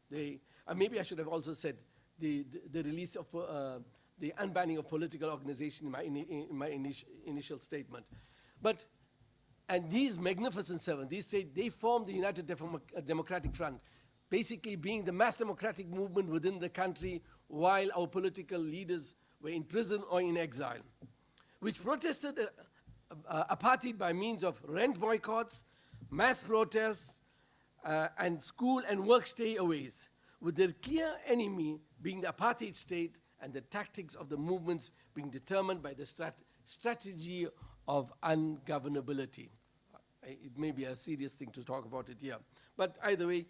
Maybe I should have also said the release of the unbanning of political organization in my initial statement. And these magnificent seven, they form the United Democratic Front, basically being the mass democratic movement within the country while our political leaders were in prison or in exile, which protested apartheid by means of rent boycotts, mass protests, and school and work stayaways, with their clear enemy being the apartheid state and the tactics of the movements being determined by the strategy of ungovernability. It may be a serious thing to talk about it here. But either way,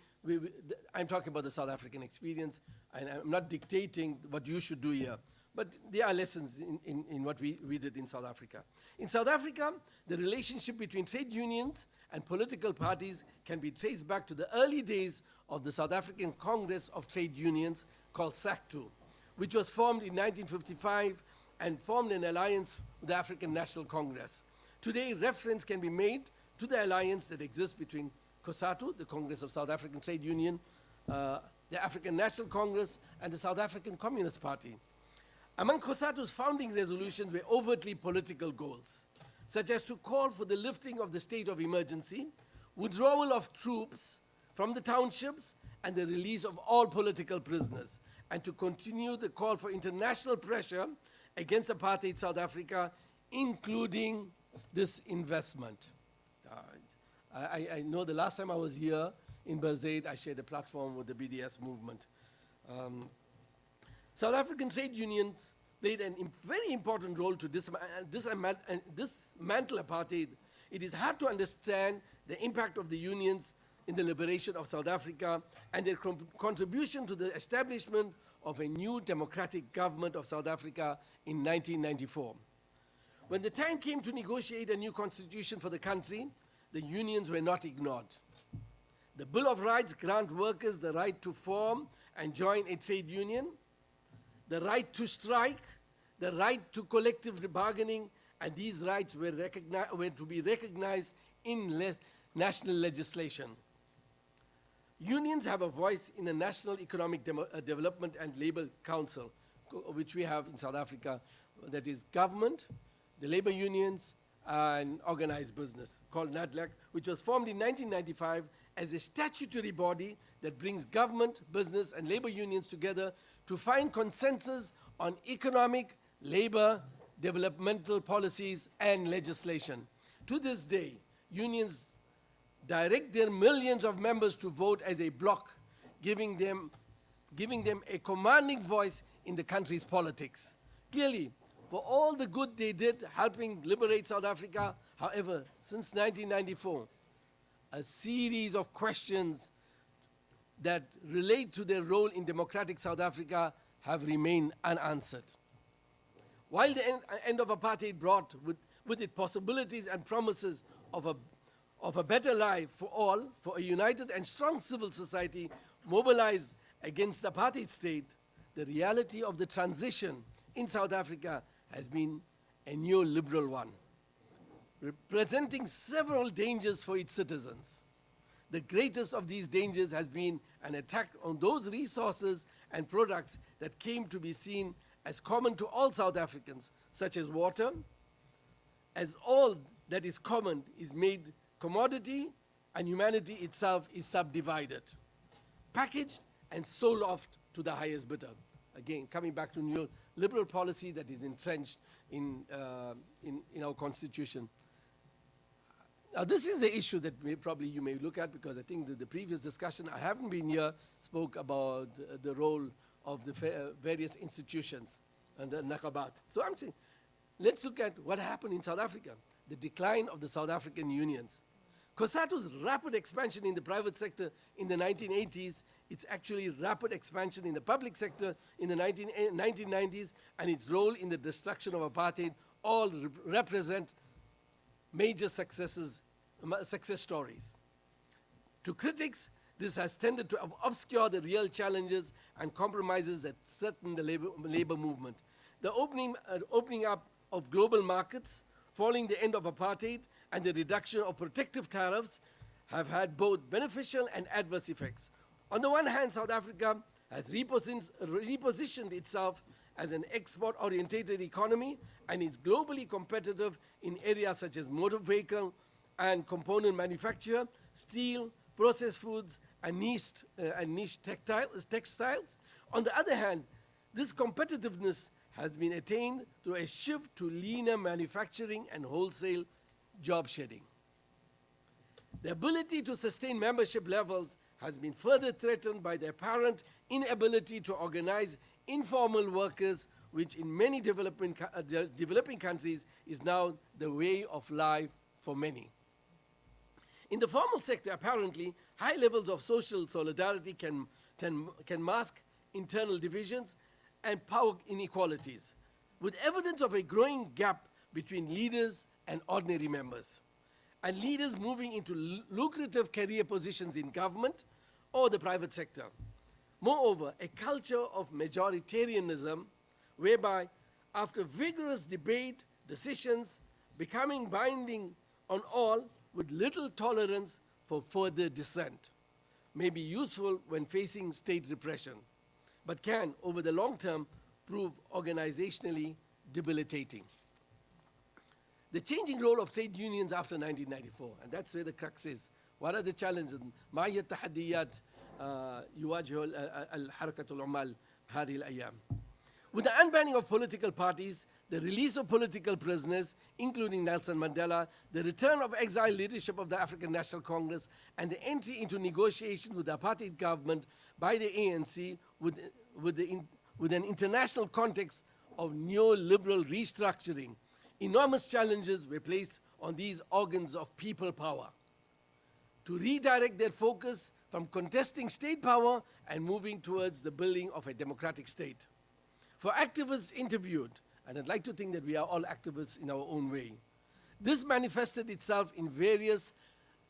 I'm talking about the South African experience, and I'm not dictating what you should do here. But there are lessons in what we did in South Africa. In South Africa, the relationship between trade unions and political parties can be traced back to the early days of the South African Congress of Trade Unions, called SACTU, which was formed in 1955 and formed an alliance with the African National Congress. Today, reference can be made to the alliance that exists between COSATU, the Congress of South African Trade Union, the African National Congress, and the South African Communist Party. Among COSATU's founding resolutions were overtly political goals, such as to call for the lifting of the state of emergency, withdrawal of troops from the townships, and the release of all political prisoners, and to continue the call for international pressure against apartheid South Africa, including disinvestment. I know the last time I was here in Berzade, I shared a platform with the BDS movement. South African trade unions played a very important role to dismantle apartheid. It is hard to understand the impact of the unions in the liberation of South Africa and their contribution to the establishment of a new democratic government of South Africa in 1994. When the time came to negotiate a new constitution for the country, the unions were not ignored. The Bill of Rights grant workers the right to form and join a trade union, the right to strike, the right to collective bargaining, and these rights were to be recognized in national legislation. Unions have a voice in the National Economic Development and Labour Council, which we have in South Africa, that is government, the labor unions, and organized business, called NADLAC, which was formed in 1995 as a statutory body that brings government, business, and labor unions together to find consensus on economic, labor, developmental policies, and legislation. To this day, unions direct their millions of members to vote as a bloc, giving them a commanding voice in the country's politics. Clearly, for all the good they did helping liberate South Africa, however, since 1994, a series of questions that relate to their role in democratic South Africa have remained unanswered. While the end of apartheid brought with it possibilities and promises of a better life for all, for a united and strong civil society mobilized against the apartheid state, the reality of the transition in South Africa has been a neoliberal one, representing several dangers for its citizens. The greatest of these dangers has been an attack on those resources and products that came to be seen as common to all South Africans, such as water, as all that is common is made commodity and humanity itself is subdivided, packaged and sold off to the highest bidder. Again, coming back to neoliberal policy that is entrenched in our constitution. Now, this is the issue that probably you may look at, because I think the previous discussion, I haven't been here, spoke about the role of the various institutions and the Naqabat. So I'm saying, let's look at what happened in South Africa, the decline of the South African unions. COSATU's rapid expansion in the private sector in the 1980s, its actually rapid expansion in the public sector in the 1990s, and its role in the destruction of apartheid all represent major success stories. To critics, this has tended to obscure the real challenges and compromises that threaten the labor movement. The opening up of global markets following the end of apartheid and the reduction of protective tariffs have had both beneficial and adverse effects. On the one hand, South Africa has repositioned itself as an export-oriented economy and is globally competitive in areas such as motor vehicle and component manufacture, steel, processed foods, and niche textiles. On the other hand, this competitiveness has been attained through a shift to leaner manufacturing and wholesale job shedding. The ability to sustain membership levels has been further threatened by the apparent inability to organize informal workers, which in many developing countries is now the way of life for many. In the formal sector, apparently, high levels of social solidarity can mask internal divisions and power inequalities, with evidence of a growing gap between leaders and ordinary members, and leaders moving into lucrative career positions in government or the private sector. Moreover, a culture of majoritarianism, whereby after vigorous debate, decisions becoming binding on all with little tolerance for further dissent, may be useful when facing state repression, but can, over the long term, prove organizationally debilitating. The changing role of trade unions after 1994, and that's where the crux is. What are the challenges? ما هي التحديات يواجه الحركة العمال هذه الأيام? With the unbanning of political parties, the release of political prisoners, including Nelson Mandela, the return of exiled leadership of the African National Congress, and the entry into negotiations with the apartheid government by the ANC with an international context of neoliberal restructuring, enormous challenges were placed on these organs of people power to redirect their focus from contesting state power and moving towards the building of a democratic state. For activists interviewed, and I'd like to think that we are all activists in our own way, this manifested itself in various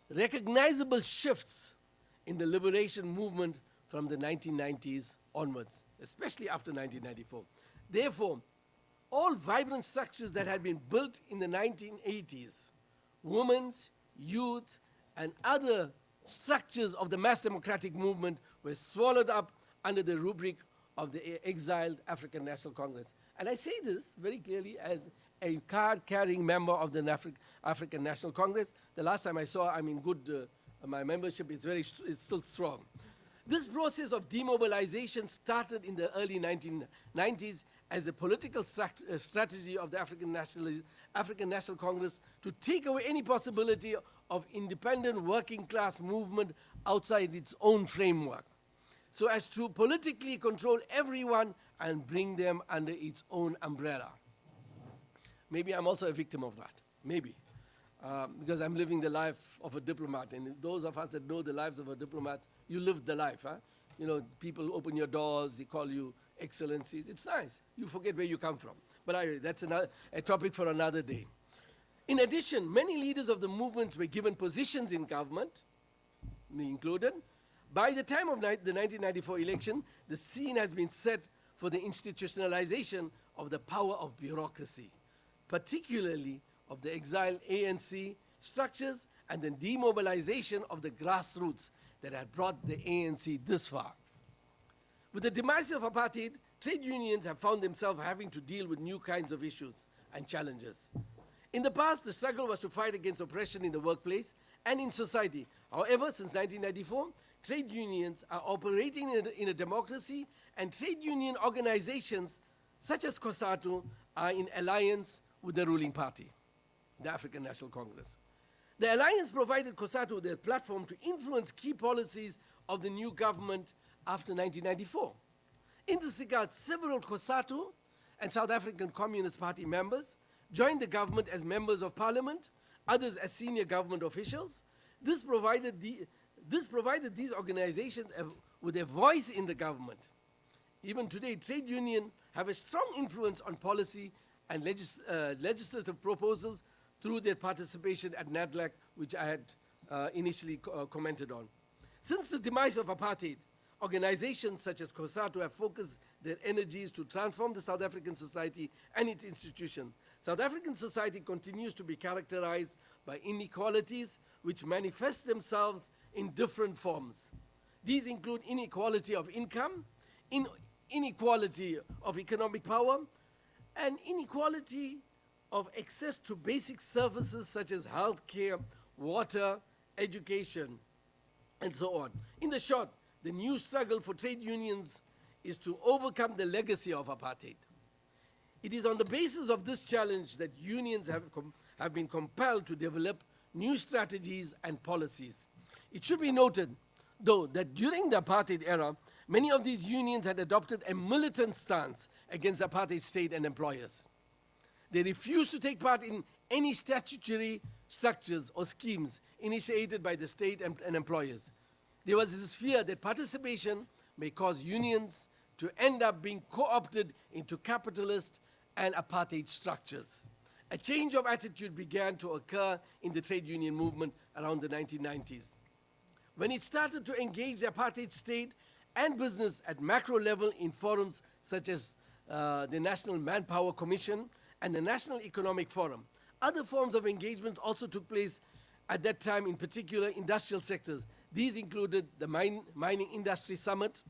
recognizable shifts in the liberation movement from the 1990s onwards, especially after 1994. Therefore, all vibrant structures that had been built in the 1980s, women's, youth, and other structures of the mass democratic movement were swallowed up under the rubric of the exiled African National Congress. And I say this very clearly as a card-carrying member of the African National Congress. The last time I saw, I mean, my membership is still strong. This process of demobilization started in the early 1990s as a political strategy of the African National Congress to take away any possibility of independent working class movement outside its own framework, so as to politically control everyone and bring them under its own umbrella. Maybe I'm also a victim of that, maybe, because I'm living the life of a diplomat, and those of us that know the lives of a diplomat, you live the life, huh? You know, people open your doors, they call you excellencies. It's nice. You forget where you come from. But anyway, that's a topic for another day. In addition, many leaders of the movement were given positions in government, me included. By the time of the 1994 election, the scene has been set for the institutionalization of the power of bureaucracy, particularly of the exiled ANC structures and the demobilization of the grassroots that had brought the ANC this far. With the demise of apartheid, trade unions have found themselves having to deal with new kinds of issues and challenges. In the past, the struggle was to fight against oppression in the workplace and in society. However, since 1994, trade unions are operating in a democracy, and trade union organizations such as COSATU are in alliance with the ruling party, the African National Congress. The alliance provided COSATU with a platform to influence key policies of the new government after 1994. In this regard, several COSATU and South African Communist Party members joined the government as members of parliament, others as senior government officials. This provided these organizations with a voice in the government. Even today, trade unions have a strong influence on policy and legislative proposals through their participation at NADLAC, which I had initially commented on. Since the demise of apartheid, organizations such as COSATU have focused their energies to transform the South African society and its institutions. South African society continues to be characterized by inequalities which manifest themselves in different forms. These include inequality of income, inequality of economic power, and inequality of access to basic services such as health care, water, education, and so on. In the short, the new struggle for trade unions is to overcome the legacy of apartheid. It is on the basis of this challenge that unions have been compelled to develop new strategies and policies. It should be noted, though, that during the apartheid era, many of these unions had adopted a militant stance against the apartheid state and employers. They refused to take part in any statutory structures or schemes initiated by the state and employers. There was this fear that participation may cause unions to end up being co-opted into capitalist and apartheid structures. A change of attitude began to occur in the trade union movement around the 1990s, when it started to engage the apartheid state and business at macro level in forums such as the National Manpower Commission and the National Economic Forum. Other forms of engagement also took place at that time, in particular industrial sectors. These included the Mining Industry Summit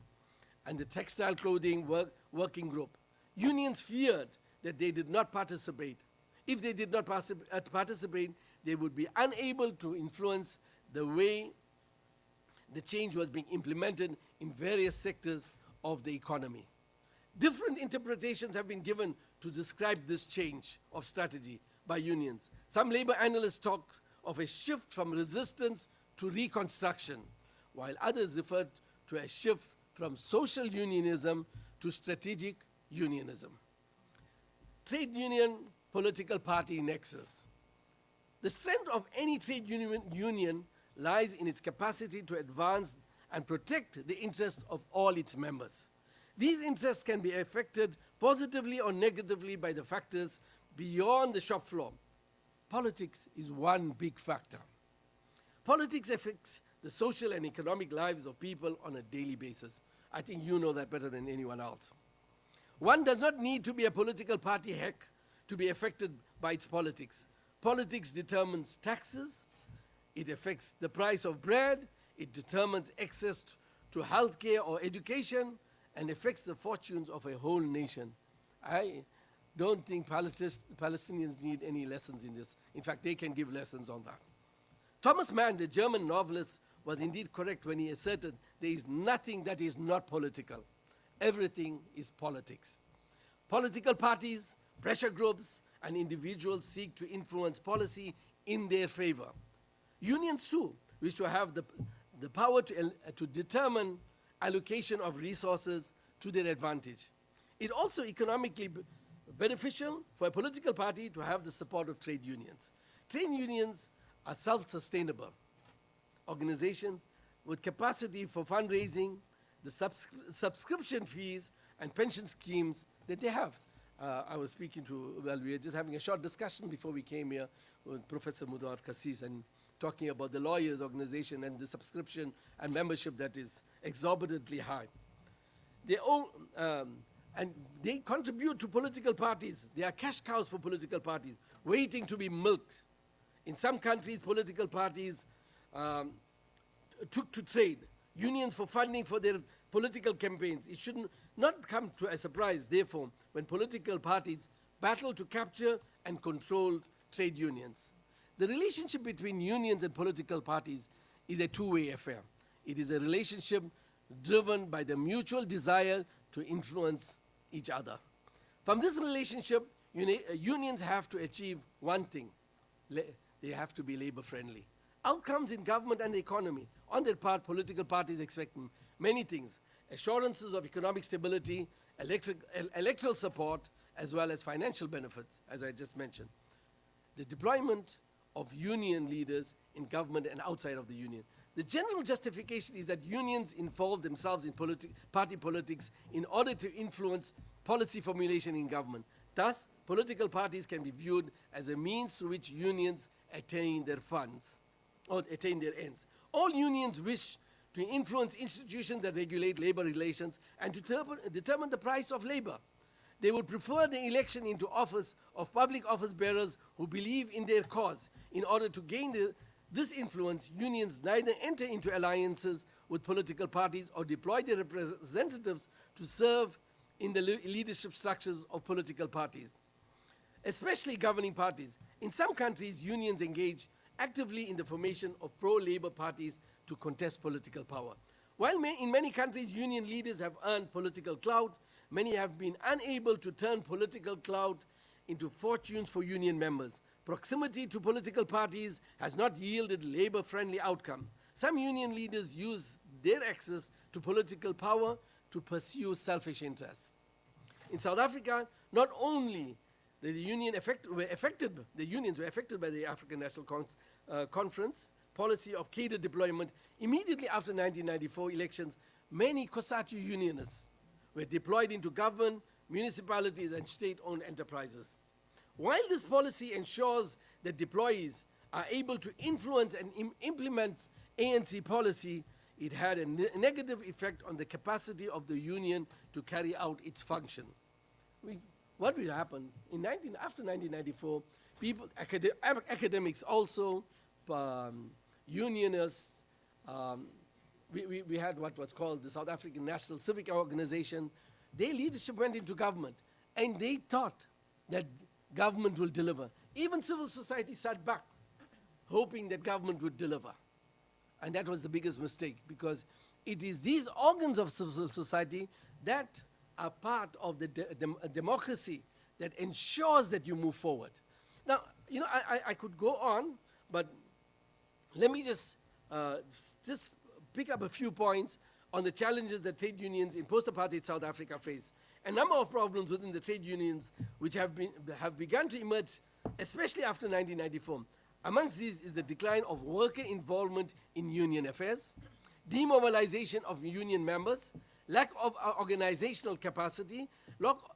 and the Textile Clothing Working Group. Unions feared that they did not participate. If they did not participate, they would be unable to influence the way the change was being implemented in various sectors of the economy. Different interpretations have been given to describe this change of strategy by unions. Some labor analysts talk of a shift from resistance to reconstruction, while others refer to a shift from social unionism to strategic unionism. Trade union political party nexus. The strength of any trade union lies in its capacity to advance and protect the interests of all its members. These interests can be affected positively or negatively by the factors beyond the shop floor. Politics is one big factor. Politics affects the social and economic lives of people on a daily basis. I think you know that better than anyone else. One does not need to be a political party hack to be affected by its politics. Politics determines taxes, it affects the price of bread, it determines access to health care or education, and affects the fortunes of a whole nation. I don't think Palestinians need any lessons in this. In fact, they can give lessons on that. Thomas Mann, the German novelist, was indeed correct when he asserted there is nothing that is not political. Everything is politics. Political parties, pressure groups, and individuals seek to influence policy in their favor. Unions, too, wish to have the power to determine allocation of resources to their advantage. It also economically beneficial for a political party to have the support of trade unions. Trade unions are self-sustainable organizations with capacity for fundraising, the subscription fees, and pension schemes that they have. I was speaking to, well, we were just having a short discussion before we came here with Professor Ka'asas and talking about the lawyers' organization and the subscription and membership that is exorbitantly high. They own, and they contribute to political parties. They are cash cows for political parties, waiting to be milked. In some countries, political parties took to trade unions for funding for their political campaigns. It should not come to a surprise, therefore, when political parties battle to capture and control trade unions. The relationship between unions and political parties is a two-way affair. It is a relationship driven by the mutual desire to influence each other. From this relationship, unions have to achieve one thing. They have to be labor-friendly. Outcomes in government and the economy. On their part, political parties expect many things: assurances of economic stability, electoral support, as well as financial benefits, as I just mentioned. The deployment of union leaders in government and outside of the union. The general justification is that unions involve themselves in party politics in order to influence policy formulation in government. Thus, political parties can be viewed as a means through which unions attain their funds or attain their ends. All unions wish to influence institutions that regulate labor relations and to determine the price of labor. They would prefer the election into office of public office bearers who believe in their cause. In order to gain this influence, unions neither enter into alliances with political parties or deploy their representatives to serve in the leadership structures of political parties, especially governing parties. In some countries, unions engage actively in the formation of pro-labor parties to contest political power. While in many countries union leaders have earned political clout, many have been unable to turn political clout into fortunes for union members. Proximity to political parties has not yielded labor-friendly outcome. Some union leaders use their access to political power to pursue selfish interests. In South Africa, not only the unions were affected by the African National Conference policy of cadre deployment. Immediately after 1994 elections, many COSATU unionists were deployed into government, municipalities, and state-owned enterprises. While this policy ensures that deployees are able to influence and implement ANC policy, it had a negative effect on the capacity of the union to carry out its function. What will happen? After 1994, people, academics also, unionists, we had what was called the South African National Civic Organization. Their leadership went into government, and they thought that government will deliver. Even civil society sat back, hoping that government would deliver. And that was the biggest mistake, because it is these organs of civil society that are part of the democracy that ensures that you move forward. Now, you know, I could go on, but let me just pick up a few points on the challenges that trade unions in post-apartheid South Africa face. A number of problems within the trade unions which have begun to emerge, especially after 1994. Amongst these is the decline of worker involvement in union affairs, demobilization of union members, lack of organizational capacity,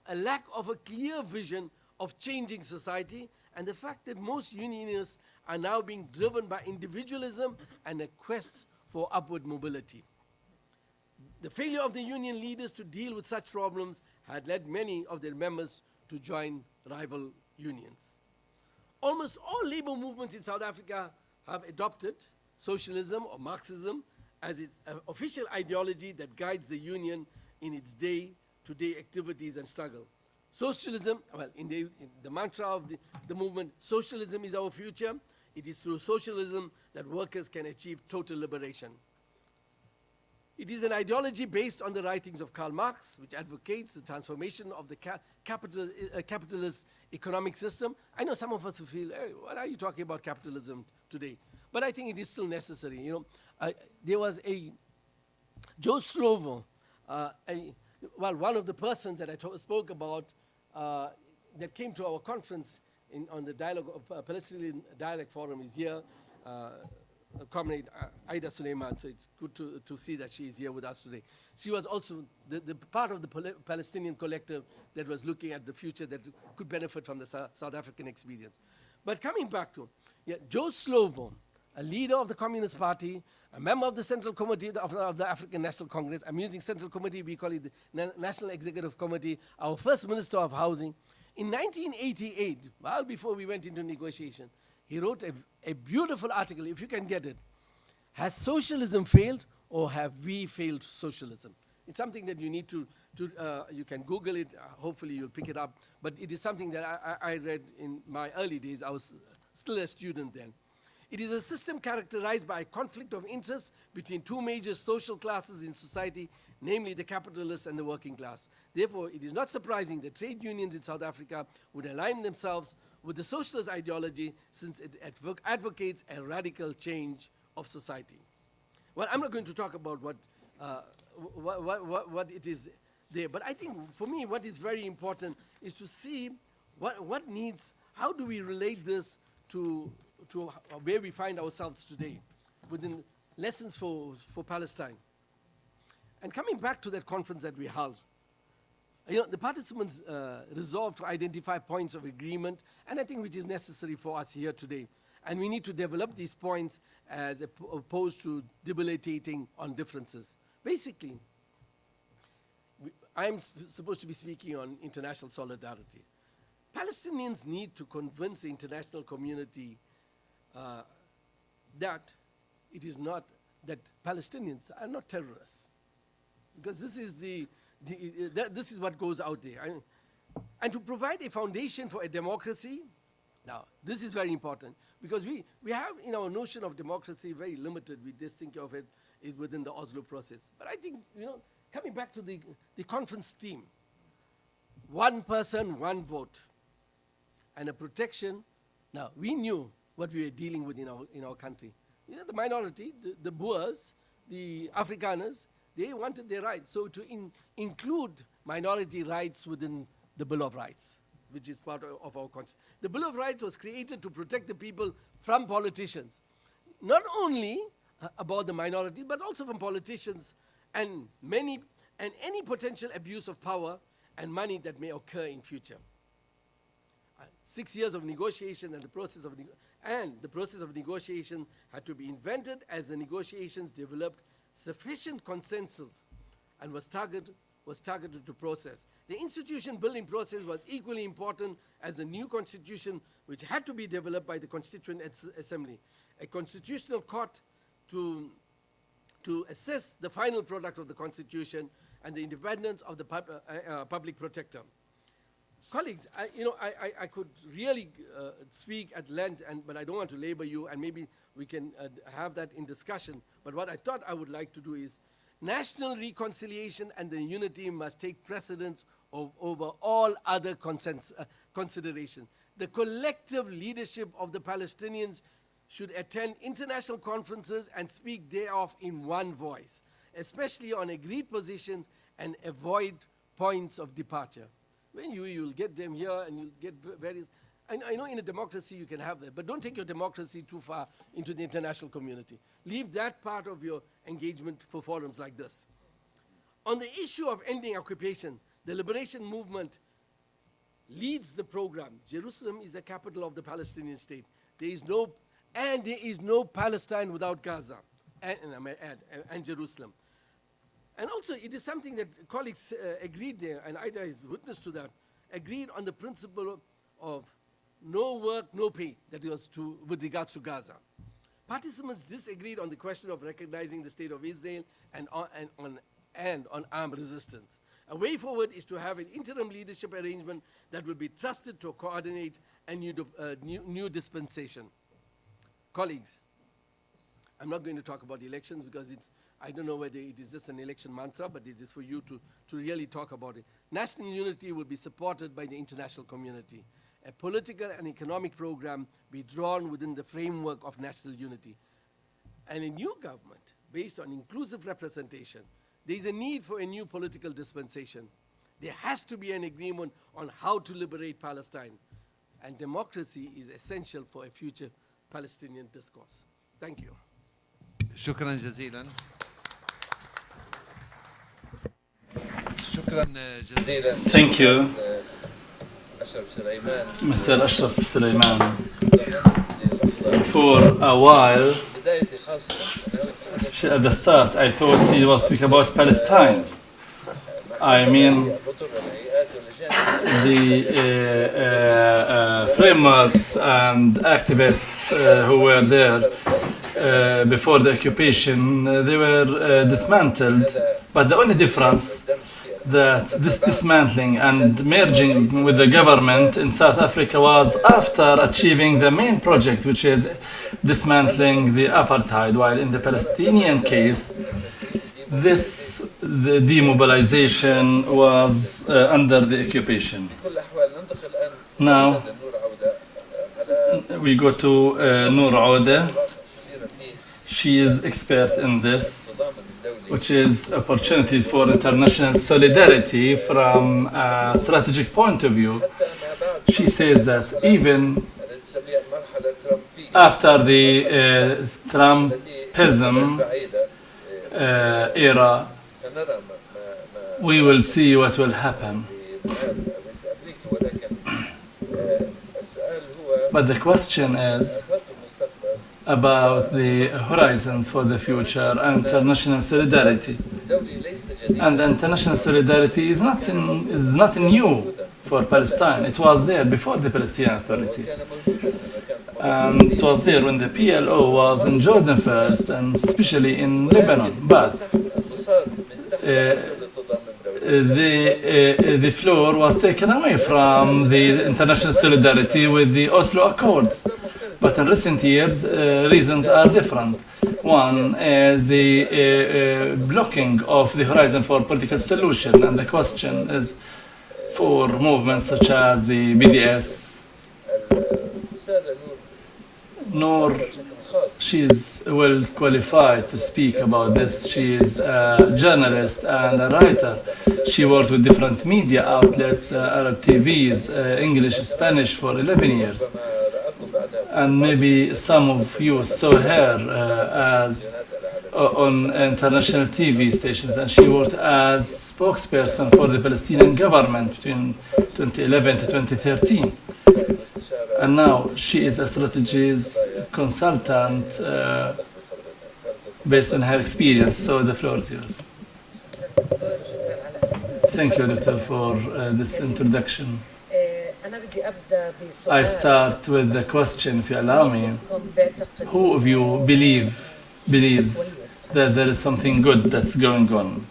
a lack of a clear vision of changing society, and the fact that most unionists are now being driven by individualism and a quest for upward mobility. The failure of the union leaders to deal with such problems had led many of their members to join rival unions. Almost all labor movements in South Africa have adopted socialism or Marxism as its official ideology that guides the union in its day-to-day activities and struggle. Socialism, well, in the mantra of the movement, socialism is our future. It is through socialism that workers can achieve total liberation. It is an ideology based on the writings of Karl Marx, which advocates the transformation of the capitalist economic system. I know some of us feel, hey, what are you talking about capitalism today? But I think it is still necessary. You know, there was Joe Slovo, one of the persons that I spoke about that came to our conference on the dialogue of Palestinian Dialogue Forum is here. Comrade Aida Suleiman, so it's good to see that she is here with us today. She was also the part of the Palestinian collective that was looking at the future that could benefit from the South African experience. But coming back to Joe Slovo, a leader of the Communist Party, a member of the Central Committee of the African National Congress. I'm using Central Committee, we call it the National Executive Committee, our first Minister of Housing. In 1988, well before we went into negotiation, he wrote a beautiful article, if you can get it. Has socialism failed, or have we failed socialism? It's something that you need to you can Google it, hopefully you'll pick it up, but it is something that I read in my early days. I was still a student then. It is a system characterized by a conflict of interest between two major social classes in society, namely the capitalists and the working class. Therefore, it is not surprising that trade unions in South Africa would align themselves with the socialist ideology, since it advocates a radical change of society. Well, I'm not going to talk about what it is there, but I think for me what is very important is to see what needs, how do we relate this to where we find ourselves today within lessons for Palestine. And coming back to that conference that we held, you know, the participants resolved to identify points of agreement, and I think which is necessary for us here today. And we need to develop these points as opposed to debilitating on differences. Basically, I'm supposed to be speaking on international solidarity. Palestinians need to convince the international community that it is not that Palestinians are not terrorists, because this is this is what goes out there, and to provide a foundation for a democracy. Now, this is very important, because we have in our notion of democracy very limited. We just think of it within the Oslo process. But I think, coming back to the conference theme, one person, one vote, and a protection. Now, we knew what we were dealing with in our country. The minority, the Boers, the Afrikaners, they wanted their rights. So to include minority rights within the Bill of Rights, which is part of our Constitution. The Bill of Rights was created to protect the people from politicians, not only about the minority, but also from politicians and any potential abuse of power and money that may occur in future. 6 years of negotiation and the process of negotiation had to be invented as the negotiations developed sufficient consensus and was targeted to process. The institution building process was equally important as the new constitution, which had to be developed by the Constituent Assembly, a constitutional court to assess the final product of the constitution and the independence of the public protector. Colleagues, I could really speak at length, but I don't want to labor you, and maybe we can have that in discussion. But what I thought I would like to do is, national reconciliation and the unity must take precedence over all other considerations. The collective leadership of the Palestinians should attend international conferences and speak thereof in one voice, especially on agreed positions, and avoid points of departure. When you'll get them here and you'll get various, I know in a democracy you can have that, but don't take your democracy too far into the international community. Leave that part of your engagement for forums like this. On the issue of ending occupation, the liberation movement leads the program. Jerusalem is the capital of the Palestinian state. There is no Palestine without Gaza, and Jerusalem. And also, it is something that colleagues agreed there, and Ida is witness to that, agreed on the principle of no work, no pay, that was with regards to Gaza. Participants disagreed on the question of recognizing the state of Israel and on armed resistance. A way forward is to have an interim leadership arrangement that will be trusted to coordinate a new dispensation. Colleagues, I'm not going to talk about elections because I don't know whether it is just an election mantra, but it is for you to really talk about it. National unity will be supported by the international community. A political and economic program be drawn within the framework of national unity. And a new government based on inclusive representation. There is a need for a new political dispensation. There has to be an agreement on how to liberate Palestine. And democracy is essential for a future Palestinian discourse. Thank you. شكرا جزيلا. شكرا جزيلا. Thank you, Mr. Ashraf Suleiman. For a while, especially at the start, I thought he was speaking about Palestine. I mean, the frameworks and activists who were there before the occupation, they were dismantled, but the only difference that this dismantling and merging with the government in South Africa was after achieving the main project, which is dismantling the apartheid, while in the Palestinian case, the demobilization was under the occupation. Now, we go to Noor Ouda. She is expert in this, which is opportunities for international solidarity from a strategic point of view. She says that even after the Trumpism era, we will see what will happen. But the question is about the horizons for the future and international solidarity. And international solidarity is not new for Palestine. It was there before the Palestinian Authority. And it was there when the PLO was in Jordan first, and especially in Lebanon. But the floor was taken away from the international solidarity with the Oslo Accords. But in recent years, reasons are different. One is the blocking of the horizon for political solution, and the question is for movements such as the BDS. Noor, she is well qualified to speak about this. She is a journalist and a writer. She worked with different media outlets, Arab TVs, English, Spanish for 11 years. And maybe some of you saw her as on international TV stations, and she worked as spokesperson for the Palestinian government between 2011 to 2013. And now she is a strategies consultant based on her experience. So the floor is yours. Thank you, Doctor, for this introduction. I start with the question, if you allow me. Who of you believes that there is something good that's going on?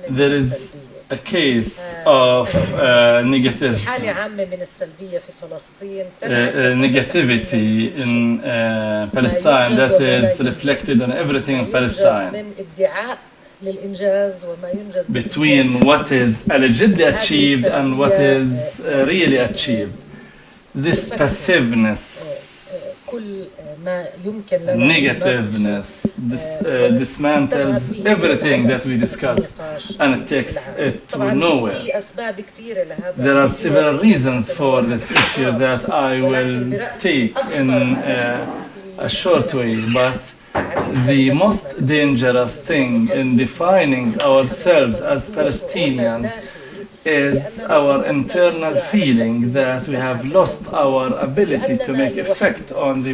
There is a case of negativity in Palestine that is reflected on everything in Palestine, between what is allegedly achieved and what is really achieved. This passiveness, negativeness, dismantles everything that we discuss, and it takes it to nowhere. There are several reasons for this issue that I will take in a short way, but the most dangerous thing in defining ourselves as Palestinians is our internal feeling that we have lost our ability to make effect on the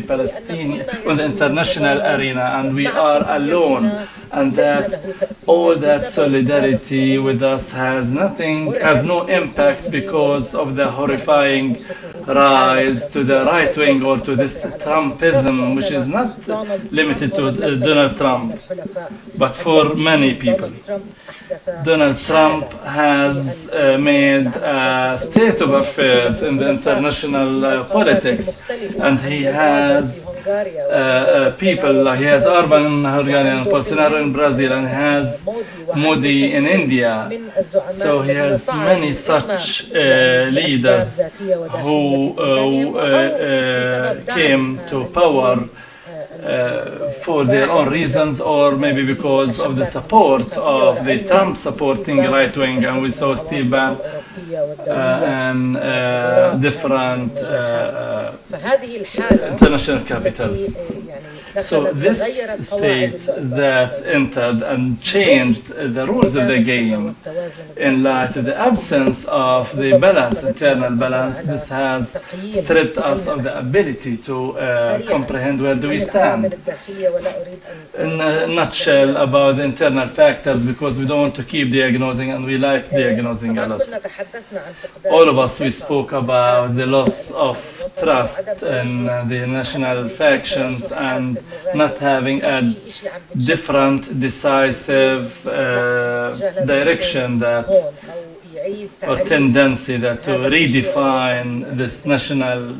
international arena, and we are alone, and that all that solidarity with us has no impact because of the horrifying rise to the right wing or to this Trumpism, which is not limited to Donald Trump, but for many people. Donald Trump has made a state of affairs in the international politics, and he has people like he has Orban in Hungary and Bolsonaro in Brazil, and he has Modi in India. So he has many such leaders who came to power for their own reasons, or maybe because of the support of the Trump supporting right wing, and we saw Steve Bannon and different international capitals. So this state that entered and changed the rules of the game in light of the absence of the balance, internal balance, this has stripped us of the ability to comprehend where do we stand. In a nutshell about the internal factors, because we don't want to keep diagnosing, and we like diagnosing a lot. All of us, we spoke about the loss of trust in the national factions and not having a different, decisive direction that or tendency that to redefine this national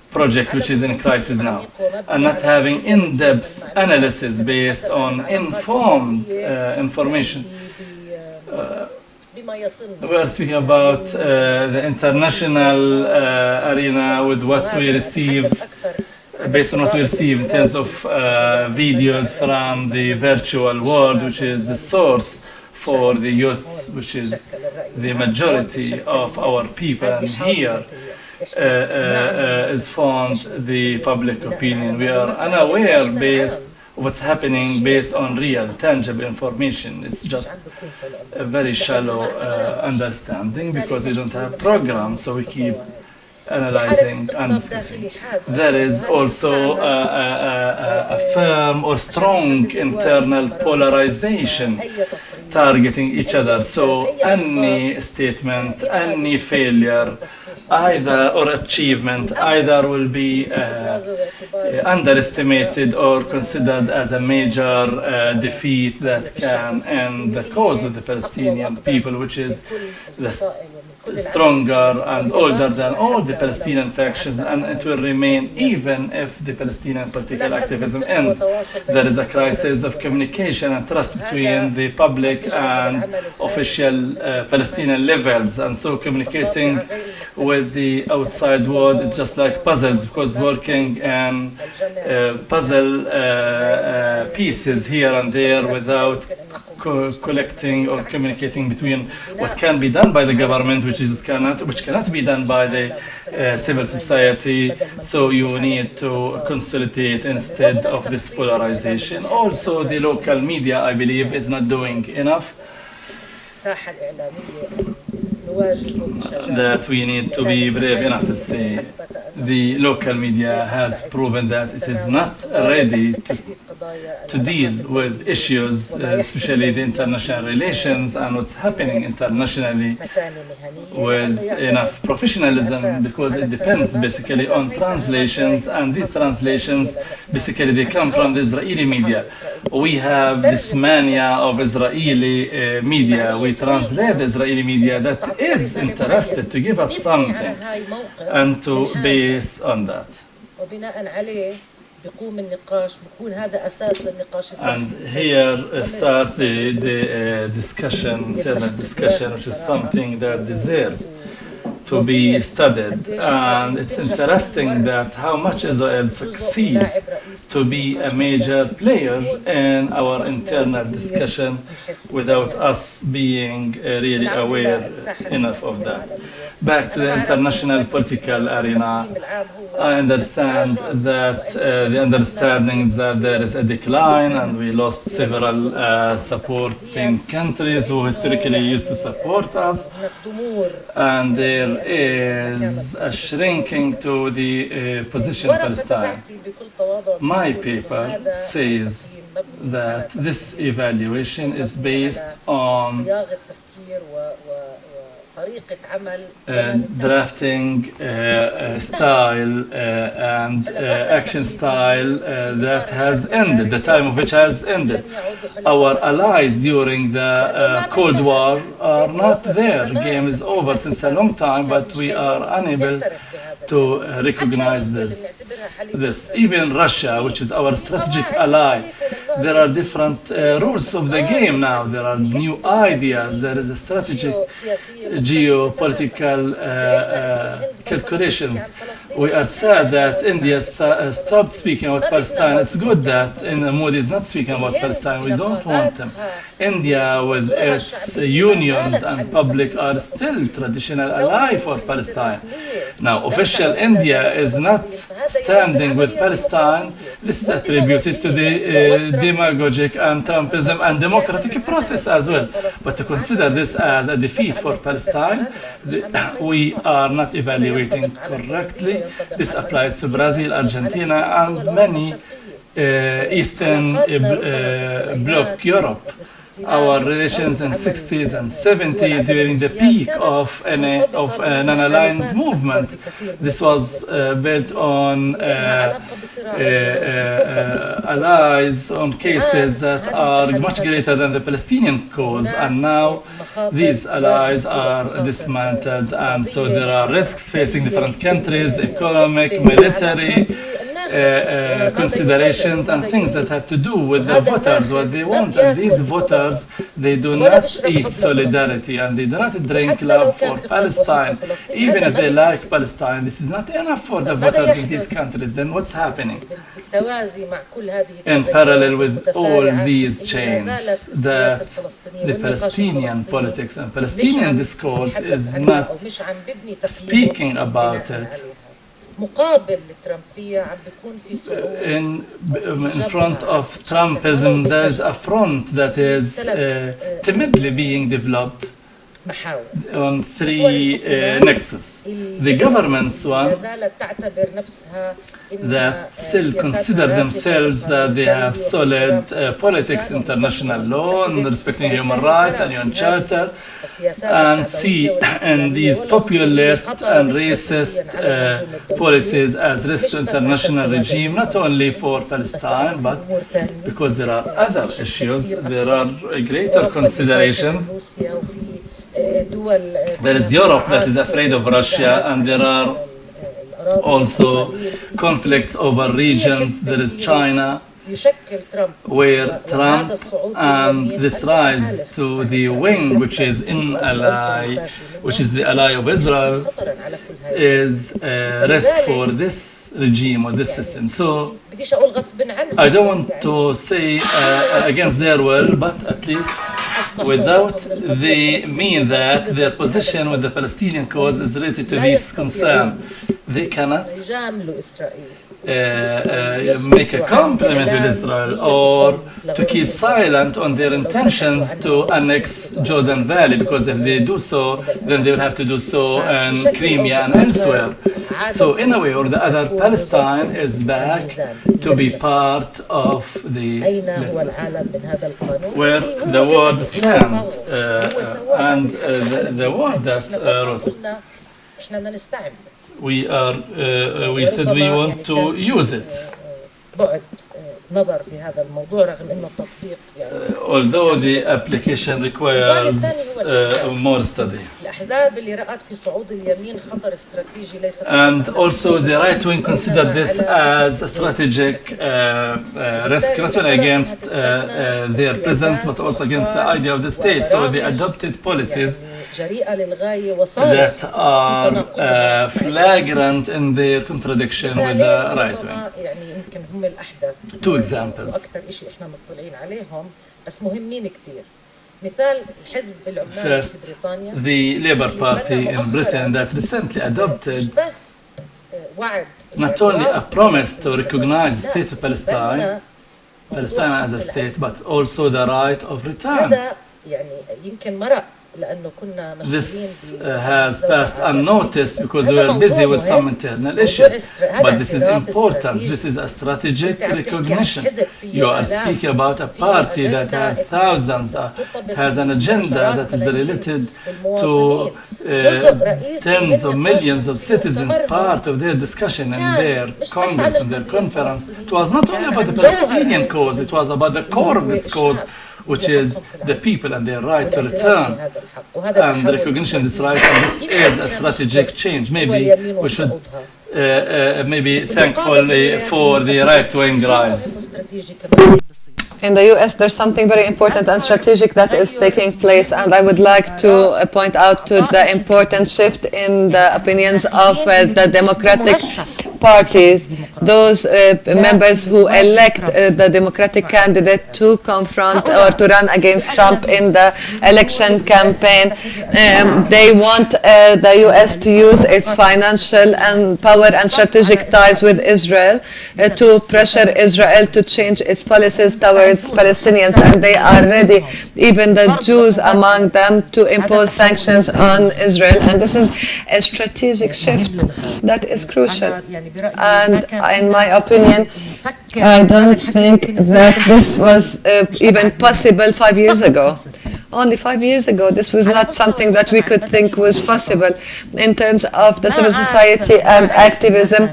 project which is in crisis now, and not having in-depth analysis based on informed information. We are speaking about the international arena with what we receive, based on what we receive in terms of videos from the virtual world, which is the source for the youth, which is the majority of our people, and here is found the public opinion. We are unaware based what's happening based on real, tangible information. It's just a very shallow understanding because we don't have programs, so we keep analyzing and discussing. There is also a firm or strong internal polarization targeting each other. So any statement, any failure, either or achievement, either will be underestimated or considered as a major defeat that can end the cause of the Palestinian people, which is the stronger and older than all the Palestinian factions, and it will remain even if the Palestinian political activism ends. There is a crisis of communication and trust between the public and official Palestinian levels, and so communicating with the outside world is just like puzzles, because working in puzzle pieces here and there without collecting or communicating between what can be done by the government, which cannot be done by the civil society. So you need to consolidate instead of this polarization. Also, the local media, I believe, is not doing enough. That we need to be brave enough to say the local media has proven that it is not ready to deal with issues, especially the international relations and what's happening internationally, with enough professionalism, because it depends basically on translations, and these translations basically they come from the Israeli media. We have this mania of Israeli media. We translate the Israeli media that is interested to give us something and to base on that. And here starts the discussion, internal discussion, which is something that deserves to be studied. And it's interesting that how much Israel succeeds to be a major player in our internal discussion without us being really aware enough of that. Back to the international political arena, I understand that the understanding that there is a decline and we lost several supporting countries who historically used to support us, and there is a shrinking to the position of Palestine. My paper says that this evaluation is based on drafting style and action style that has ended, the time of which has ended. Our allies during the Cold War are not there. The game is over since a long time, but we are unable to recognize this. Even Russia, which is our strategic ally, there are different rules of the game now. There are new ideas. There is a strategic geopolitical calculations. We are sad that India stopped speaking about Palestine. It's good that Modi is not speaking about Palestine. We don't want them. India, with its unions and public, are still traditional ally for Palestine. Now, official India is not standing with Palestine. This is attributed to the demagogic and Trumpism and democratic process as well. But to consider this as a defeat for Palestine, we are not evaluating correctly. This applies to Brazil, Argentina, and many Eastern Bloc Europe. Our relations in 60s and 70s during the peak of an unaligned movement. This was built on allies, on cases that are much greater than the Palestinian cause, and now these allies are dismantled, and so there are risks facing different countries, economic, military, considerations and things that have to do with the voters, what they want. And these voters, they do not eat solidarity and they do not drink love for Palestine. Even if they like Palestine, this is not enough for the voters in these countries. Then what's happening? In parallel with all these changes, that the Palestinian politics and Palestinian discourse is not speaking about it. In front of Trumpism, there's a front that is timidly being developed on three nexus. The government's one that still consider themselves that they have solid politics, international law, and respecting human rights and UN Charter, and see in these populist and racist policies as risk to international regime, not only for Palestine, but because there are other issues, there are greater considerations. There is Europe that is afraid of Russia, and there are also conflicts over regions. There is China, where Trump and this rise to the wing, which is the ally of Israel, is a risk for this regime or this system. So I don't want to say against their will, but at least without they mean that their position with the Palestinian cause is related to this concern. They cannot make a compliment with Israel or to keep silent on their intentions to annex Jordan Valley, because if they do so, then they will have to do so in Crimea and elsewhere. So in a way or the other, Palestine is back to be part of the where the world stands, and the word that wrote it. We said we want to use it. Although the application requires more study. And also the right wing considered this as a strategic risk, not only against their presence, but also against the idea of the state. So they adopted policies that are flagrant in their contradiction with the right wing. Two examples. First, the Labour Party in Britain that recently adopted not only a promise to recognize the state of Palestine as a state, but also the right of return. This has passed unnoticed because we were busy with some internal issues. But this is important. This is a strategic recognition. You are speaking about a party that has thousands, has an agenda that is related to tens of millions of citizens, part of their discussion in their Congress and their conference. It was not only about the Palestinian cause, it was about the core of this cause, which is the people and their right to return, and the recognition of this right. And this is a strategic change. Maybe we should maybe thankfully for the right-wing rise. In the US, there's something very important and strategic that is taking place, and I would like to point out to the important shift in the opinions of the Democratic parties, those members who elect the Democratic candidate to confront or to run against Trump in the election campaign. They want the US to use its financial and power and strategic ties with Israel to pressure Israel to change its policies towards Palestinians, and they are ready, even the Jews among them, to impose sanctions on Israel. And this is a strategic shift that is crucial. And in my opinion, I don't think that this was even possible 5 years ago. Only 5 years ago, this was not something that we could think was possible. In terms of the civil society and activism,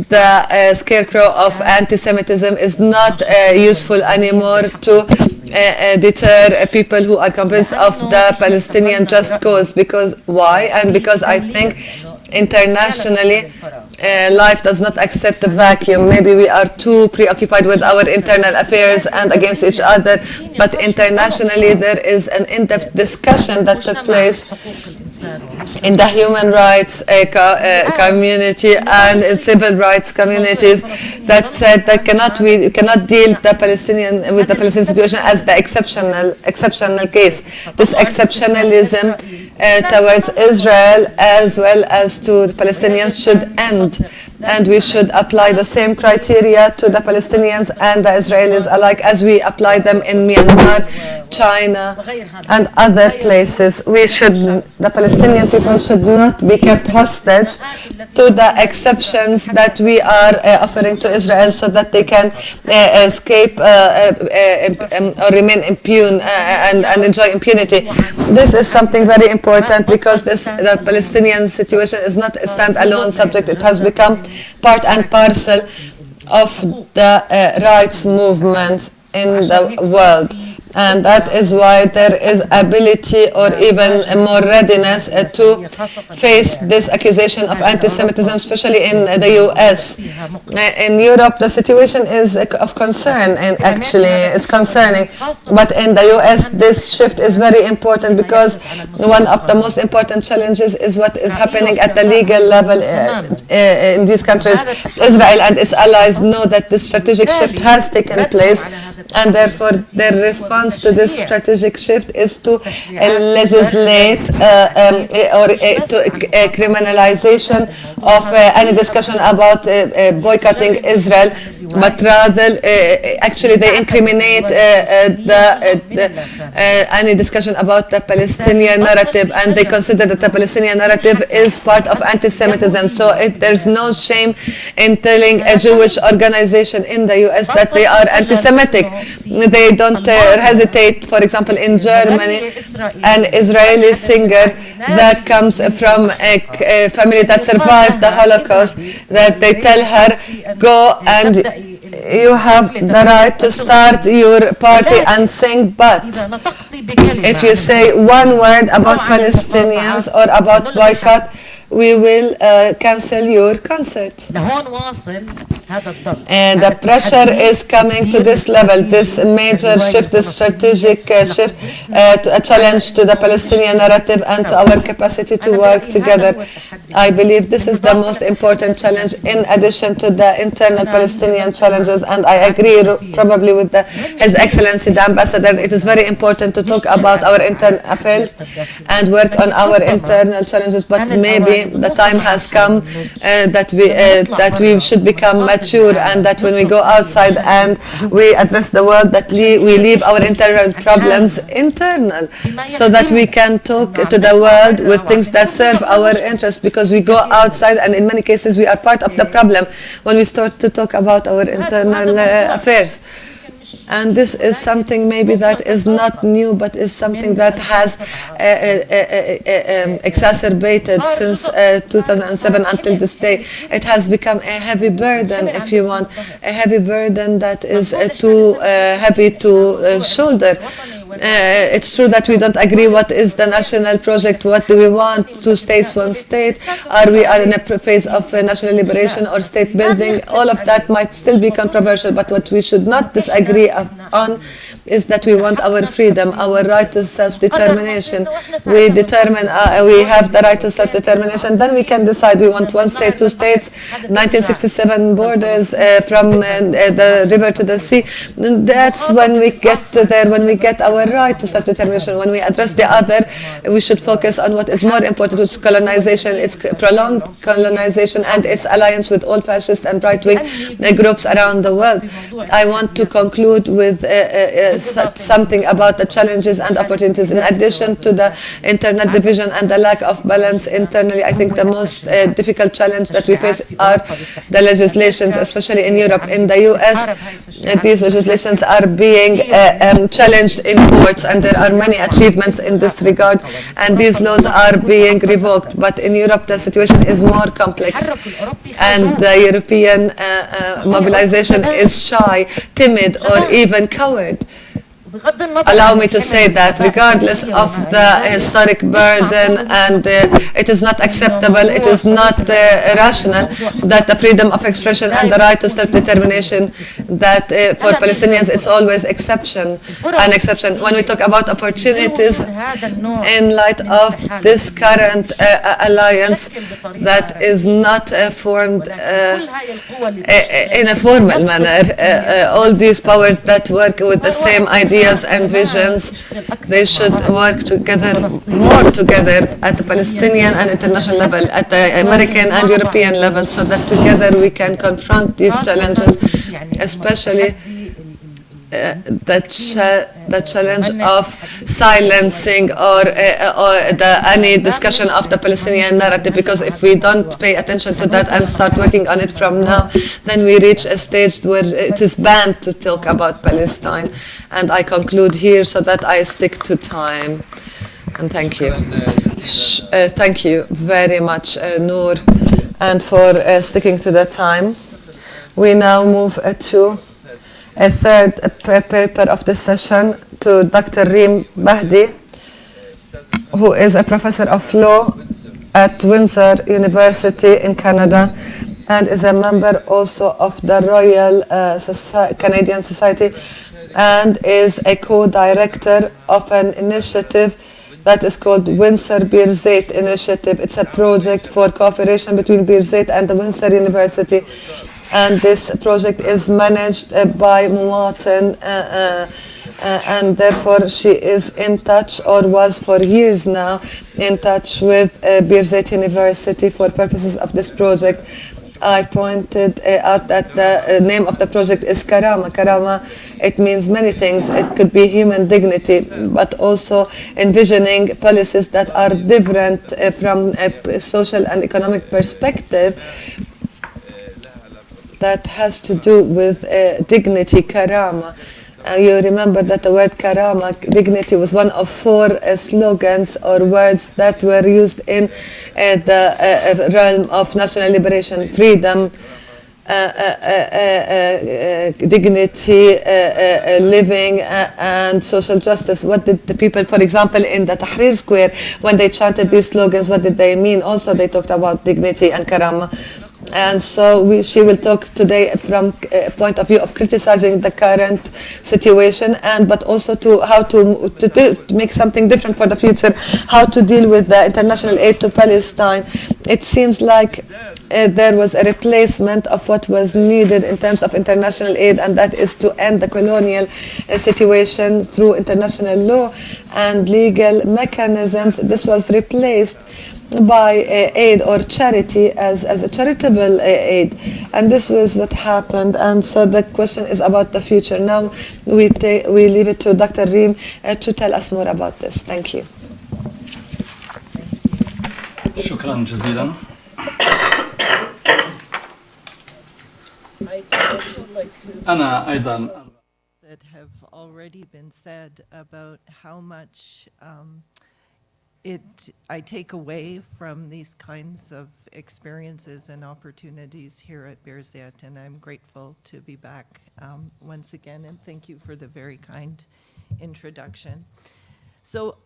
the scarecrow of anti-Semitism is not useful anymore to deter people who are convinced of the Palestinian just cause. Because why? And because I think internationally life does not accept a vacuum. Maybe we are too preoccupied with our internal affairs and against each other, but internationally there is an in-depth discussion that took place in the human rights community and in civil rights communities that said that we cannot deal with the Palestinian situation as the exceptional case. This exceptionalism towards Israel as well as to the Palestinians should end, and we should apply the same criteria to the Palestinians and the Israelis alike as we apply them in Myanmar China, and other places. The Palestinian people should not be kept hostage to the exceptions that we are offering to Israel so that they can escape or remain impune and enjoy impunity. This is something very important because the Palestinian situation is not a standalone subject. It has become part and parcel of the rights movement in the world. And that is why there is ability or even more readiness to face this accusation of anti-Semitism, especially in the US. In Europe, the situation is of concern, and actually it's concerning. But in the US, this shift is very important because one of the most important challenges is what is happening at the legal level in these countries. Israel and its allies know that this strategic shift has taken place, and therefore their response to this strategic shift is to legislate or to criminalization of any discussion about boycotting Israel, but rather actually they incriminate any discussion about the Palestinian narrative, and they consider that the Palestinian narrative is part of anti-Semitism. So there's no shame in telling a Jewish organization in the US that they are anti-Semitic. They don't hesitate. For example, in Germany, an Israeli singer that comes from a family that survived the Holocaust, that they tell her, go and you have the right to start your party and sing, but if you say one word about Palestinians or about boycott, we will cancel your concert. And the pressure is coming to this level, this major shift, this strategic shift, a challenge to the Palestinian narrative and to our capacity to work together. I believe this is the most important challenge in addition to the internal Palestinian challenges, and I agree probably with His Excellency the Ambassador. It is very important to talk about our internal affairs and work on our internal challenges, but maybe the time has come that we should become mature, and that when we go outside and we address the world, that we leave our internal problems internal, so that we can talk to the world with things that serve our interests, because we go outside and in many cases we are part of the problem when we start to talk about our internal affairs. And this is something maybe that is not new, but is something that has exacerbated since 2007 until this day. It has become a heavy burden, if you want, a heavy burden that is too heavy to shoulder. It's true that we don't agree what is the national project, what do we want, 2 states, 1 state, are we in a phase of national liberation or state building. All of that might still be controversial, but what we should not disagree on is that we want our freedom, our right to self-determination. We determine, we have the right to self-determination, then we can decide we want 1 state, 2 states, 1967 borders from the river to the sea. That's when we get there, when we get our right to self-determination. When we address the other, we should focus on what is more important, which is colonization, its prolonged colonization and its alliance with all fascist and right-wing groups around the world. I want to conclude with something about the challenges and opportunities. In addition to the internal division and the lack of balance internally, I think the most difficult challenge that we face are the legislations, especially in Europe. In the US, these legislations are being challenged in courts, and there are many achievements in this regard, and these laws are being revoked. But in Europe, the situation is more complex, and the European mobilization is shy, timid, or even coward. Allow me to say that regardless of the historic burden, and it is not acceptable, it is not rational that the freedom of expression and the right to self-determination, that for Palestinians it's always an exception. When we talk about opportunities in light of this current alliance that is not formed in a formal manner, all these powers that work with the same ideas and visions, they should work together, more together at the Palestinian and international level, at the American and European level, so that together we can confront these challenges, especially the challenge of silencing or any discussion of the Palestinian narrative, because if we don't pay attention to that and start working on it from now, then we reach a stage where it is banned to talk about Palestine. And I conclude here so that I stick to time. And thank you. Thank you very much, Noor, and for sticking to the time. We now move to a third paper of this session to Dr. Reem Mahdi, who is a professor of law at Windsor University in Canada and is a member also of the Royal Canadian Society and is a co-director of an initiative that is called Windsor Birzeit Initiative. It's a project for cooperation between Birzeit and the Windsor University. And this project is managed by Muwatin, and therefore she is in touch, or was for years now, in touch with Birzeit University for purposes of this project. I pointed out that the name of the project is Karama. Karama, it means many things. It could be human dignity, but also envisioning policies that are different from a social and economic perspective, that has to do with dignity, karama. You remember that the word karama, dignity, was one of 4 slogans or words that were used in the realm of national liberation: freedom, dignity, living, and social justice. What did the people, for example, in the Tahrir Square, when they chanted these slogans, what did they mean? Also, they talked about dignity and karama. And so she will talk today from a point of view of criticizing the current situation, but also to how to make something different for the future, how to deal with the international aid to Palestine. It seems like there was a replacement of what was needed in terms of international aid, and that is to end the colonial situation through international law and legal mechanisms. This was replaced by aid or charity as a charitable aid, and this was what happened. And so the question is about the future. Now we leave it to Dr. Reem to tell us more about this. Thank you. شكرا جزيلا. أنا أيضا that have already been said about how much I take away from these kinds of experiences and opportunities here at Birzeit, and I'm grateful to be back once again, and thank you for the very kind introduction. So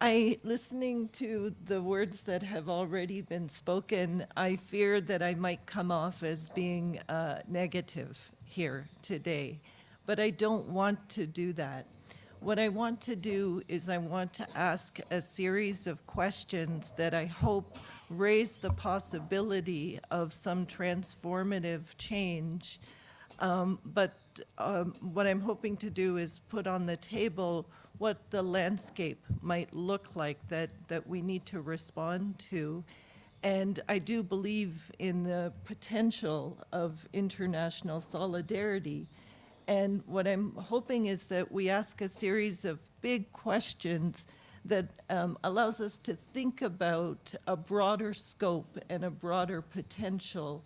listening to the words that have already been spoken, I fear that I might come off as being negative here today, but I don't want to do that. What I want to do is I want to ask a series of questions that I hope raise the possibility of some transformative change. But what I'm hoping to do is put on the table what the landscape might look like that we need to respond to. And I do believe in the potential of international solidarity. And what I'm hoping is that we ask a series of big questions that allows us to think about a broader scope and a broader potential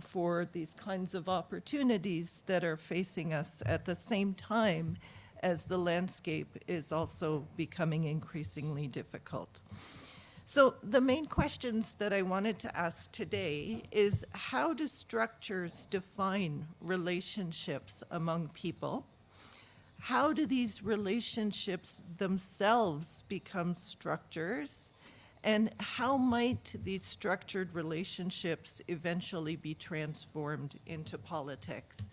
for these kinds of opportunities that are facing us at the same time as the landscape is also becoming increasingly difficult. So the main questions that I wanted to ask today is, how do structures define relationships among people? How do these relationships themselves become structures? And how might these structured relationships eventually be transformed into politics?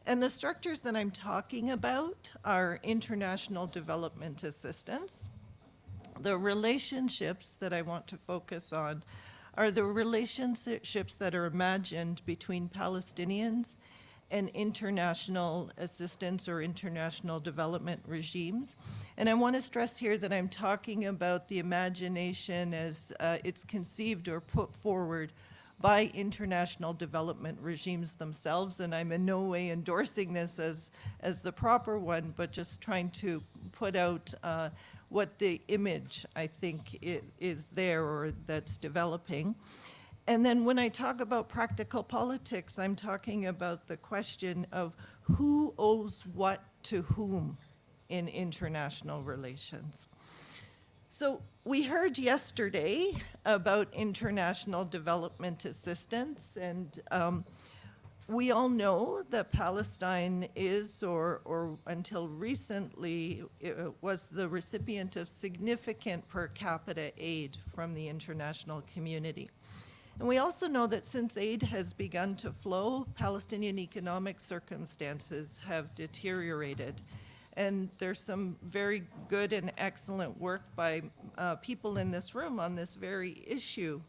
And the structures that I'm talking about are international development assistance. The relationships that I want to focus on are the relationships that are imagined between Palestinians and international assistance or international development regimes. And I want to stress here that I'm talking about the imagination as it's conceived or put forward by international development regimes themselves. And I'm in no way endorsing this as the proper one, but just trying to put out what the image I think is there or that's developing. And then when I talk about practical politics, I'm talking about the question of who owes what to whom in international relations. So we heard yesterday about international development assistance, and we all know that Palestine is, or until recently, was the recipient of significant per capita aid from the international community. And we also know that since aid has begun to flow, Palestinian economic circumstances have deteriorated. And there's some very good and excellent work by people in this room on this very issue.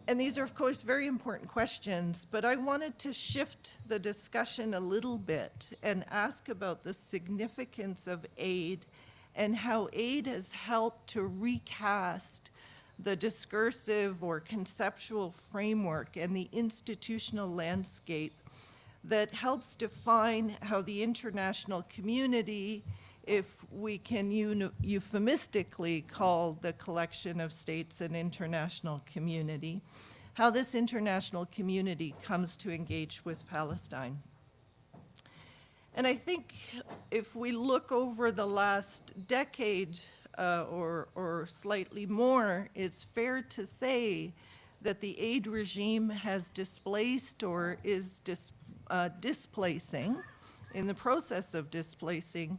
And these are, of course, very important questions, but I wanted to shift the discussion a little bit and ask about the significance of aid and how aid has helped to recast the discursive or conceptual framework and the institutional landscape that helps define how the international community, if we can euphemistically call the collection of states an international community, how this international community comes to engage with Palestine. And I think if we look over the last decade, or slightly more, it's fair to say that the aid regime has displaced or is displacing, in the process of displacing,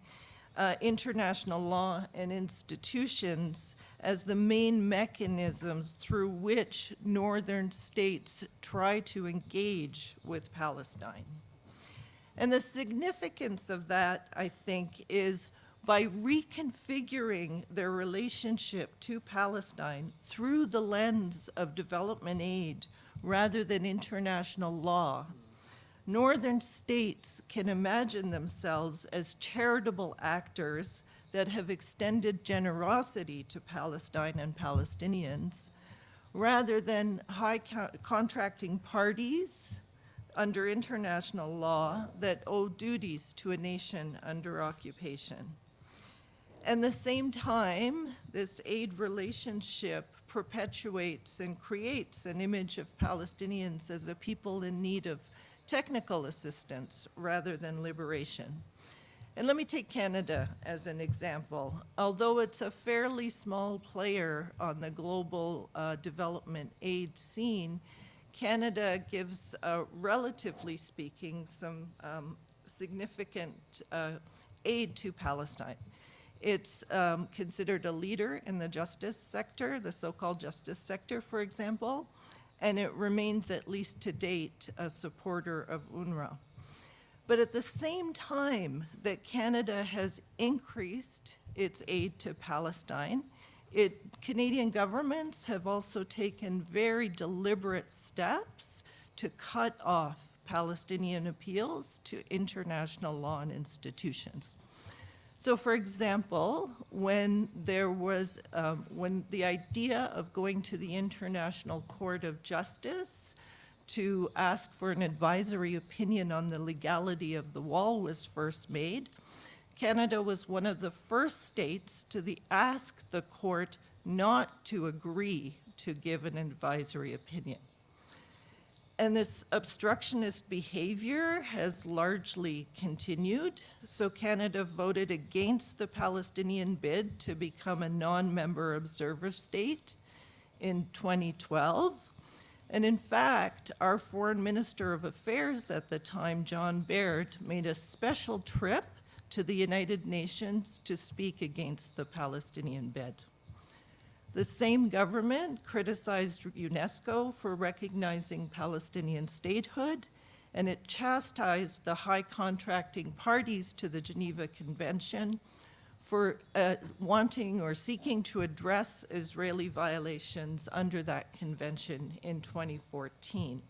international law and institutions as the main mechanisms through which northern states try to engage with Palestine. And the significance of that, I think, is by reconfiguring their relationship to Palestine through the lens of development aid rather than international law, northern states can imagine themselves as charitable actors that have extended generosity to Palestine and Palestinians, rather than contracting parties under international law that owe duties to a nation under occupation. At the same time, this aid relationship perpetuates and creates an image of Palestinians as a people in need of technical assistance rather than liberation. And let me take Canada as an example. Although it's a fairly small player on the global development aid scene, Canada gives, relatively speaking, some significant aid to Palestine. It's considered a leader in the justice sector, the so-called justice sector, for example, and it remains, at least to date, a supporter of UNRWA. But at the same time that Canada has increased its aid to Palestine, Canadian governments have also taken very deliberate steps to cut off Palestinian appeals to international law and institutions. So, for example, when when the idea of going to the International Court of Justice to ask for an advisory opinion on the legality of the wall was first made, Canada was one of the first states to ask the court not to agree to give an advisory opinion. And this obstructionist behavior has largely continued. So Canada voted against the Palestinian bid to become a non-member observer state in 2012. And in fact, our Foreign Minister of Affairs at the time, John Baird, made a special trip to the United Nations to speak against the Palestinian bid. The same government criticized UNESCO for recognizing Palestinian statehood, and it chastised the high contracting parties to the Geneva Convention for wanting or seeking to address Israeli violations under that convention in 2014.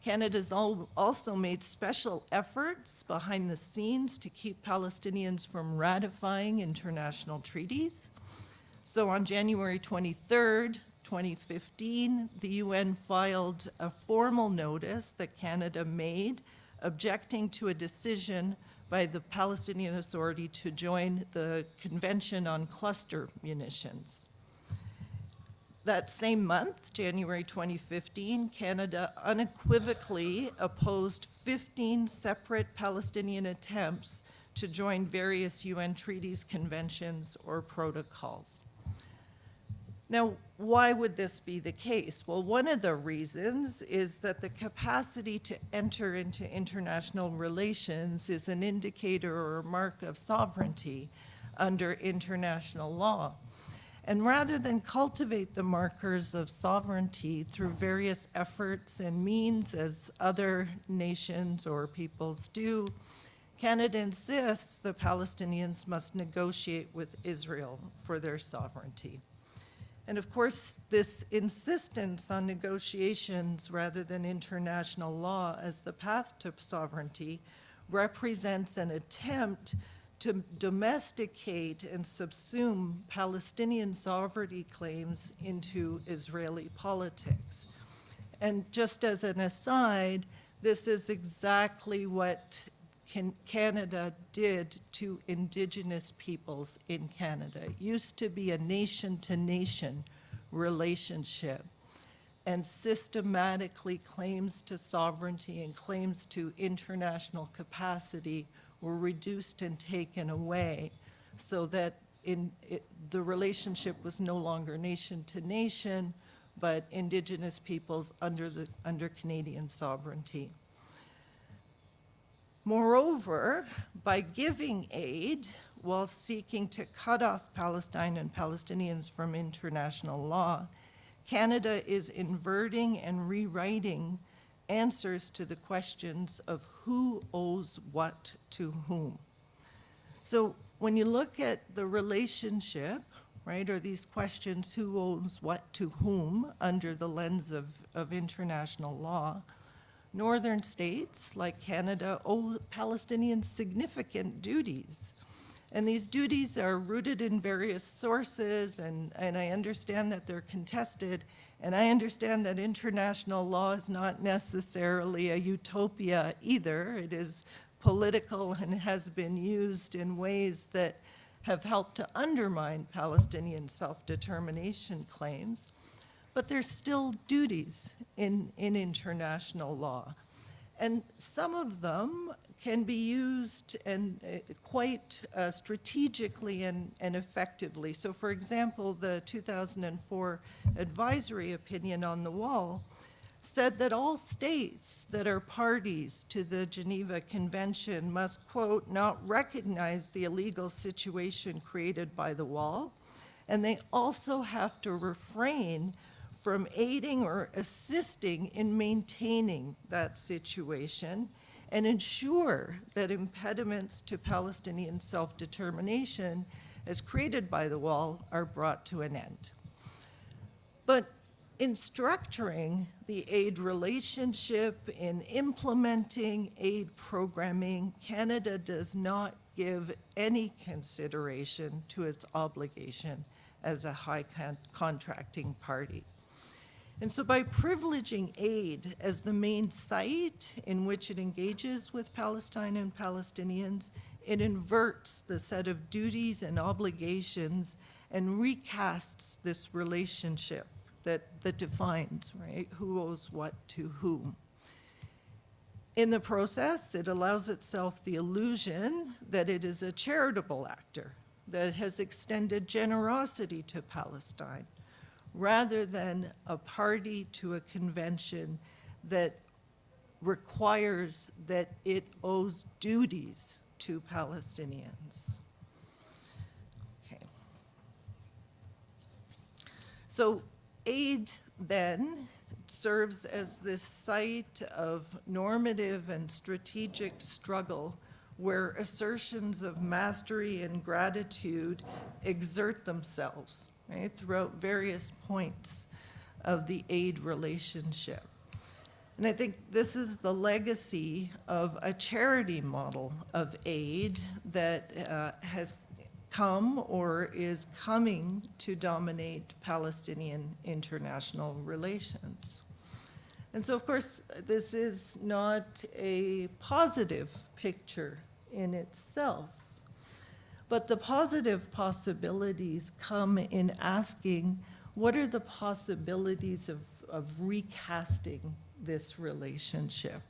Canada's also made special efforts behind the scenes to keep Palestinians from ratifying international treaties. So on January 23rd, 2015, the UN filed a formal notice that Canada made objecting to a decision by the Palestinian Authority to join the Convention on Cluster Munitions. That same month, January 2015, Canada unequivocally opposed 15 separate Palestinian attempts to join various UN treaties, conventions, or protocols. Now, why would this be the case? Well, one of the reasons is that the capacity to enter into international relations is an indicator or a mark of sovereignty under international law. And rather than cultivate the markers of sovereignty through various efforts and means as other nations or peoples do, Canada insists the Palestinians must negotiate with Israel for their sovereignty. And of course, this insistence on negotiations rather than international law as the path to sovereignty represents an attempt to domesticate and subsume Palestinian sovereignty claims into Israeli politics. And just as an aside, this is exactly what Canada did to Indigenous peoples in Canada. It used to be a nation-to-nation relationship, and systematically claims to sovereignty and claims to international capacity were reduced and taken away so that the relationship was no longer nation-to-nation, but Indigenous peoples under Canadian sovereignty. Moreover, by giving aid while seeking to cut off Palestine and Palestinians from international law, Canada is inverting and rewriting answers to the questions of who owes what to whom. So when you look at the relationship, right, or these questions, who owes what to whom under the lens of international law, northern states like Canada owe Palestinians significant duties. And these duties are rooted in various sources, and I understand that they're contested, and I understand that international law is not necessarily a utopia either. It is political and has been used in ways that have helped to undermine Palestinian self-determination claims. But there's still duties in international law. And some of them can be used and quite strategically and effectively. So for example, the 2004 advisory opinion on the wall said that all states that are parties to the Geneva Convention must, quote, not recognize the illegal situation created by the wall, and they also have to refrain from aiding or assisting in maintaining that situation and ensure that impediments to Palestinian self-determination as created by the wall are brought to an end. But in structuring the aid relationship, in implementing aid programming, Canada does not give any consideration to its obligation as a high contracting party. And so by privileging aid as the main site in which it engages with Palestine and Palestinians, it inverts the set of duties and obligations and recasts this relationship that defines, right, who owes what to whom. In the process, it allows itself the illusion that it is a charitable actor that has extended generosity to Palestine, rather than a party to a convention that requires that it owes duties to Palestinians. Okay. So aid then serves as this site of normative and strategic struggle where assertions of mastery and gratitude exert themselves, right, throughout various points of the aid relationship. And I think this is the legacy of a charity model of aid that has come or is coming to dominate Palestinian international relations. And so, of course, this is not a positive picture in itself, but the positive possibilities come in asking, what are the possibilities of recasting this relationship?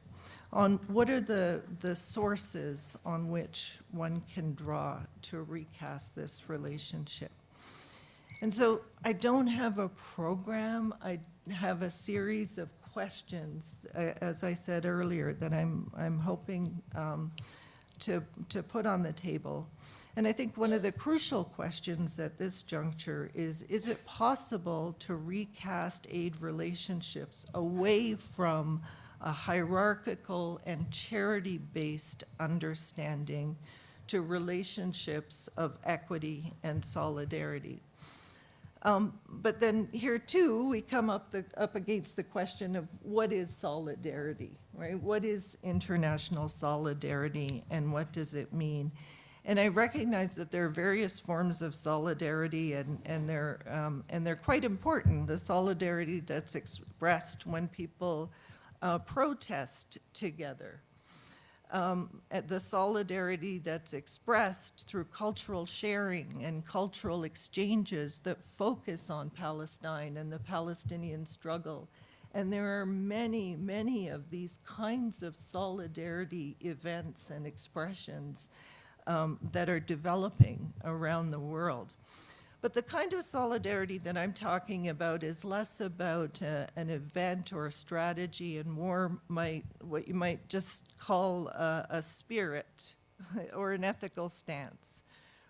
On what are the sources on which one can draw to recast this relationship? And so I don't have a program. I have a series of questions, as I said earlier, that I'm hoping to put on the table. And I think one of the crucial questions at this juncture is it possible to recast aid relationships away from a hierarchical and charity-based understanding to relationships of equity and solidarity? But then here too, we come up against the question of what is solidarity, right? What is international solidarity and what does it mean? And I recognize that there are various forms of solidarity and they're quite important. The solidarity that's expressed when people protest together. The solidarity that's expressed through cultural sharing and cultural exchanges that focus on Palestine and the Palestinian struggle. And there are many, many of these kinds of solidarity events and expressions that are developing around the world. But the kind of solidarity that I'm talking about is less about an event or a strategy and more what you might just call a spirit or an ethical stance.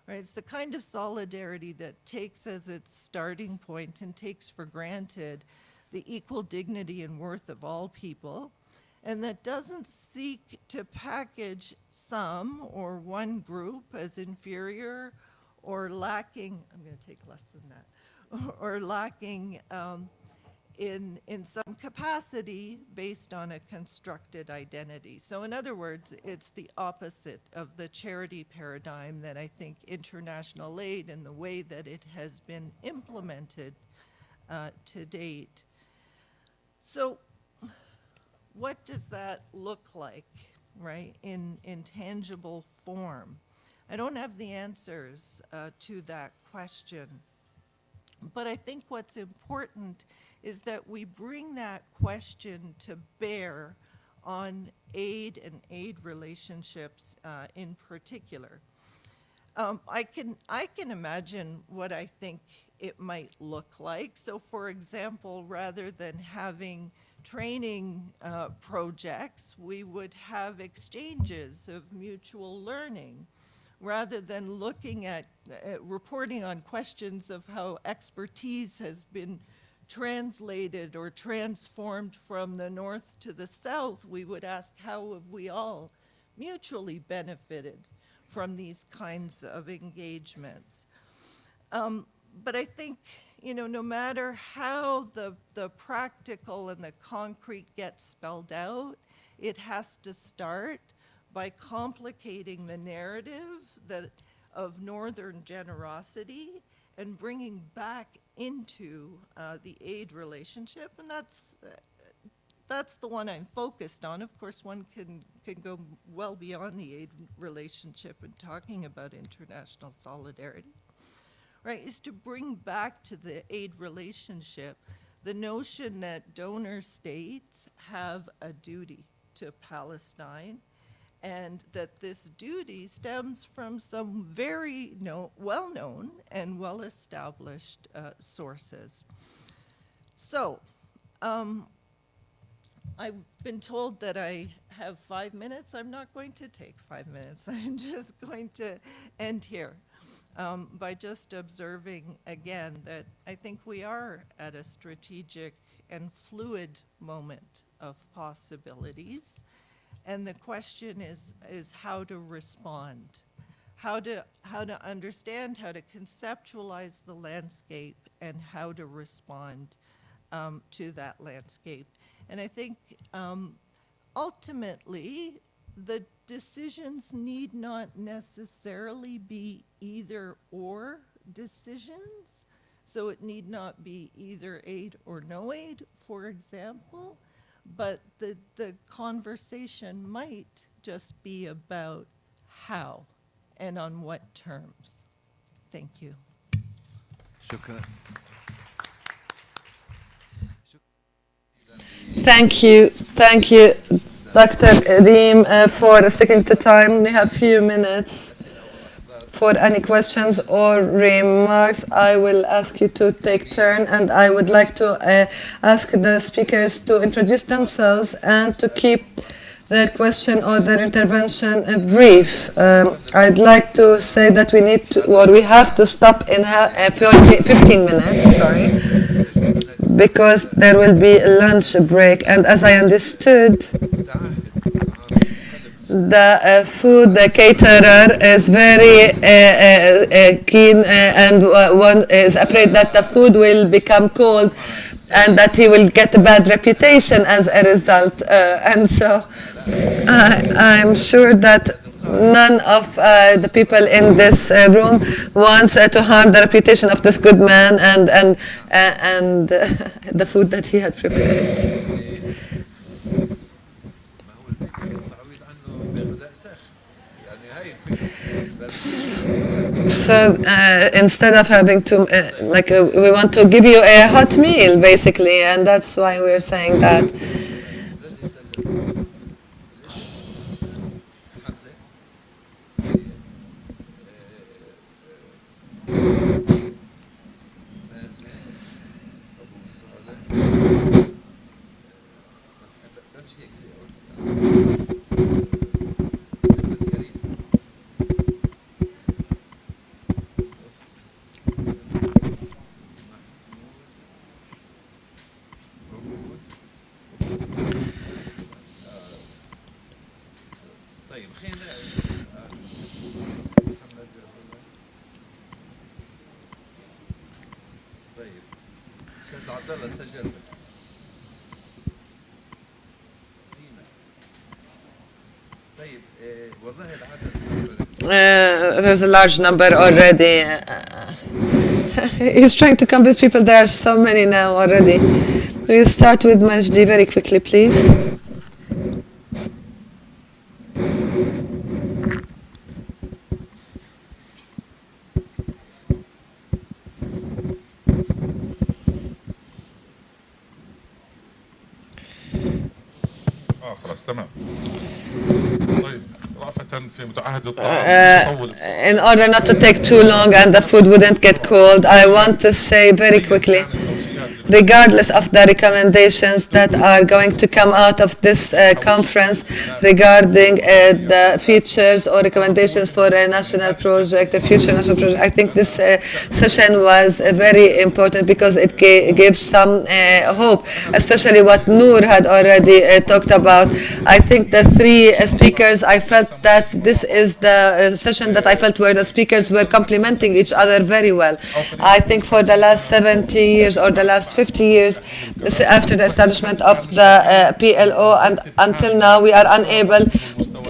Right? It's the kind of solidarity that takes as its starting point and takes for granted the equal dignity and worth of all people, and that doesn't seek to package some or one group as inferior or lacking, I'm going to take less than that, or lacking in some capacity based on a constructed identity. So in other words, it's the opposite of the charity paradigm that I think international aid and the way that it has been implemented to date. So what does that look like, right, in tangible form? I don't have the answers to that question, but I think what's important is that we bring that question to bear on aid and aid relationships in particular. I can imagine what I think it might look like. So for example, rather than having training projects, we would have exchanges of mutual learning. Rather than looking at reporting on questions of how expertise has been translated or transformed from the north to the south, we would ask, how have we all mutually benefited from these kinds of engagements? But I think, no matter how the practical and the concrete gets spelled out, it has to start by complicating the narrative of northern generosity and bringing back into the aid relationship, and that's the one I'm focused on. Of course, one can go well beyond the aid relationship in talking about international solidarity, right? Is to bring back to the aid relationship the notion that donor states have a duty to Palestine, and that this duty stems from some very well-known and well-established sources. So, I've been told that I have 5 minutes. I'm not going to take 5 minutes. I'm just going to end here by just observing again that I think we are at a strategic and fluid moment of possibilities. And the question is how to respond, how to understand, how to conceptualize the landscape, and how to respond to that landscape. And I think ultimately the decisions need not necessarily be either or decisions. So it need not be either aid or no aid, for example, but the conversation might just be about how and on what terms. Thank you. شكرا. Thank you, Dr. Reem, for sticking to time. We have few minutes for any questions or remarks. I will ask you to take turn, and I would like to ask the speakers to introduce themselves and to keep their question or their intervention brief. I'd like to say that we have to stop in 15 minutes, sorry, because there will be a lunch break. And as I understood, the food caterer is very keen and one is afraid that the food will become cold and that he will get a bad reputation as a result. And so I'm sure that none of the people in this room wants to harm the reputation of this good man and the food that he had prepared. So instead of having to, we want to give you a hot meal, basically, and that's why we're saying that. There's a large number already. He's trying to convince people. There are so many now already. We'll start with Majdi very quickly, please. خلاص تمام. طيب رأفة في متعهد in order not to take too long and the food wouldn't get cold, I want to say very quickly, regardless of the recommendations that are going to come out of this conference regarding the features or recommendations for a national project, a future national project, I think this session was very important because it gives some hope, especially what Noor had already talked about. I think the three speakers, I felt that this is the session that I felt where the speakers were complementing each other very well. I think for the last 70 years or the last 50 years after the establishment of the PLO and until now, we are unable,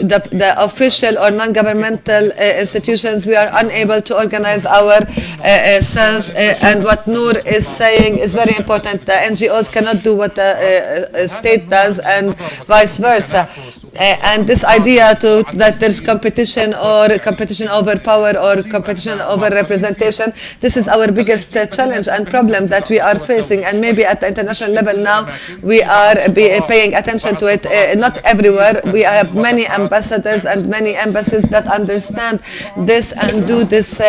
the official or non-governmental institutions, we are unable to organize ourselves. And what Noor is saying is very important. The NGOs cannot do what the state does and vice versa. And this idea that there's competition or competition over power or competition over representation, this is our biggest challenge and problem that we are facing. And maybe at the international level now, we are paying attention to it. Not everywhere. We have many ambassadors and many embassies that understand this and do this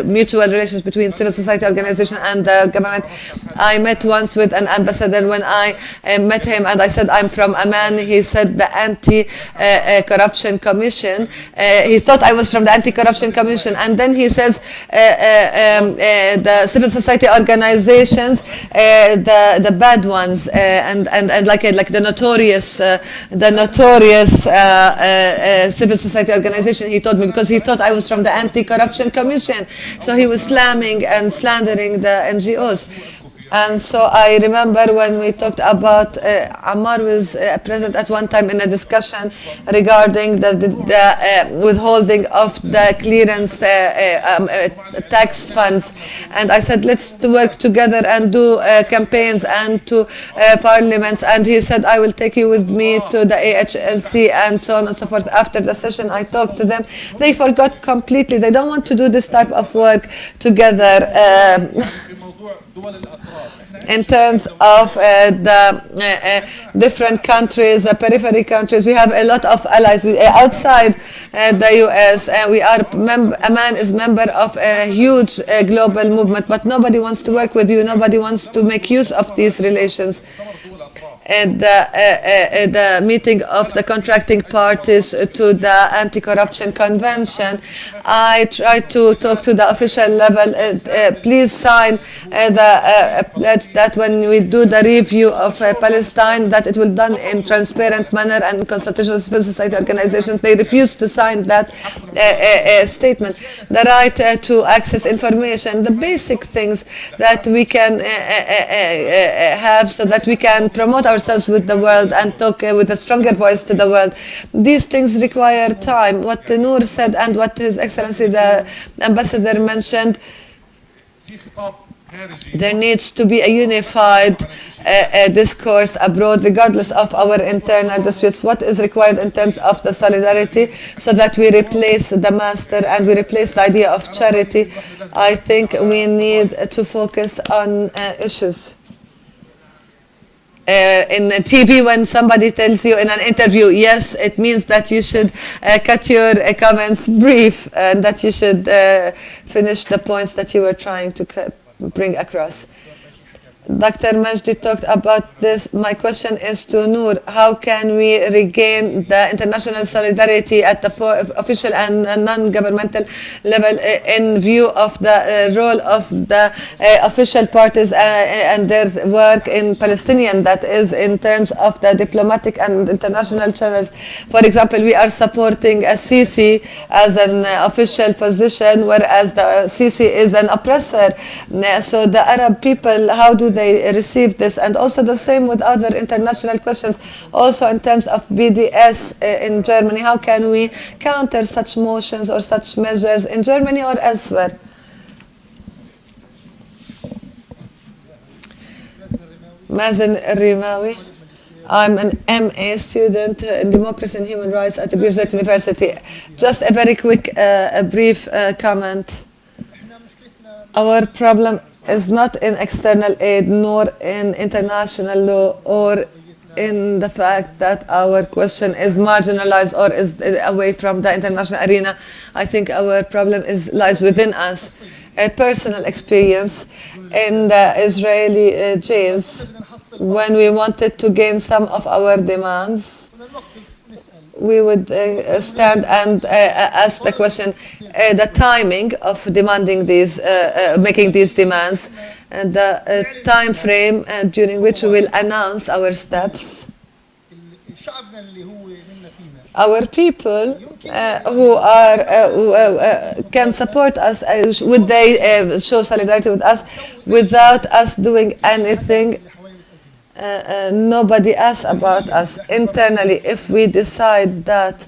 mutual relations between civil society organization and the government. I met once with an ambassador when I met him and I said, I'm from Amman. He said the Anti-Corruption Commission. He thought I was from the Anti-Corruption Commission, and then he says the civil society organizations, the bad ones, and like the notorious civil society organization. He told me because he thought I was from the Anti-Corruption Commission, so he was slamming and slandering the NGOs. And so I remember when we talked about, Ammar was present at one time in a discussion regarding the withholding of the clearance tax funds. And I said, let's work together and do campaigns and to parliaments. And he said, I will take you with me to the AHLC and so on and so forth. After the session, I talked to them. They forgot completely. They don't want to do this type of work together. In terms of the different countries, the periphery countries, we have a lot of allies outside the US. Amman is member of a huge global movement, but nobody wants to work with you. Nobody wants to make use of these relations. The meeting of the contracting parties to the anti-corruption convention, I tried to talk to the official level, please sign the pledge that when we do the review of Palestine, that it will be done in transparent manner and consultation civil society organizations. They refused to sign that statement. The right to access information, the basic things that we can have so that we can promote ourselves with the world and talk with a stronger voice to the world. These things require time. What Noor said and what His Excellency the Ambassador mentioned, there needs to be a unified discourse abroad, regardless of our internal disputes. What is required in terms of the solidarity, so that we replace the master and we replace the idea of charity. I think we need to focus on issues. In TV, when somebody tells you in an interview, yes, it means that you should cut your comments brief and that you should finish the points that you were trying to bring across. Dr. Majdi talked about this. My question is to Noor. How can we regain the international solidarity at the official and non-governmental level in view of the role of the official parties and their work in Palestinian, that is, in terms of the diplomatic and international channels? For example, we are supporting a Sisi as an official position, whereas the Sisi is an oppressor. So the Arab people, how do they receive this? And also the same with other international questions. Also in terms of BDS in Germany, how can we counter such motions or such measures in Germany or elsewhere? Mazen Rimawi. I'm an MA student in Democracy and Human Rights at the Birzeit University. Just a very quick, brief comment. Our problem is not in external aid, nor in international law, or in the fact that our question is marginalized or is away from the international arena. I think our problem lies within us. A personal experience in the Israeli jails, when we wanted to gain some of our demands, we would stand and ask the question, the timing of demanding these, making these demands, and the time frame during which we will announce our steps. Our people who can support us, would they show solidarity with us without us doing anything? Nobody asks about us internally. If we decide that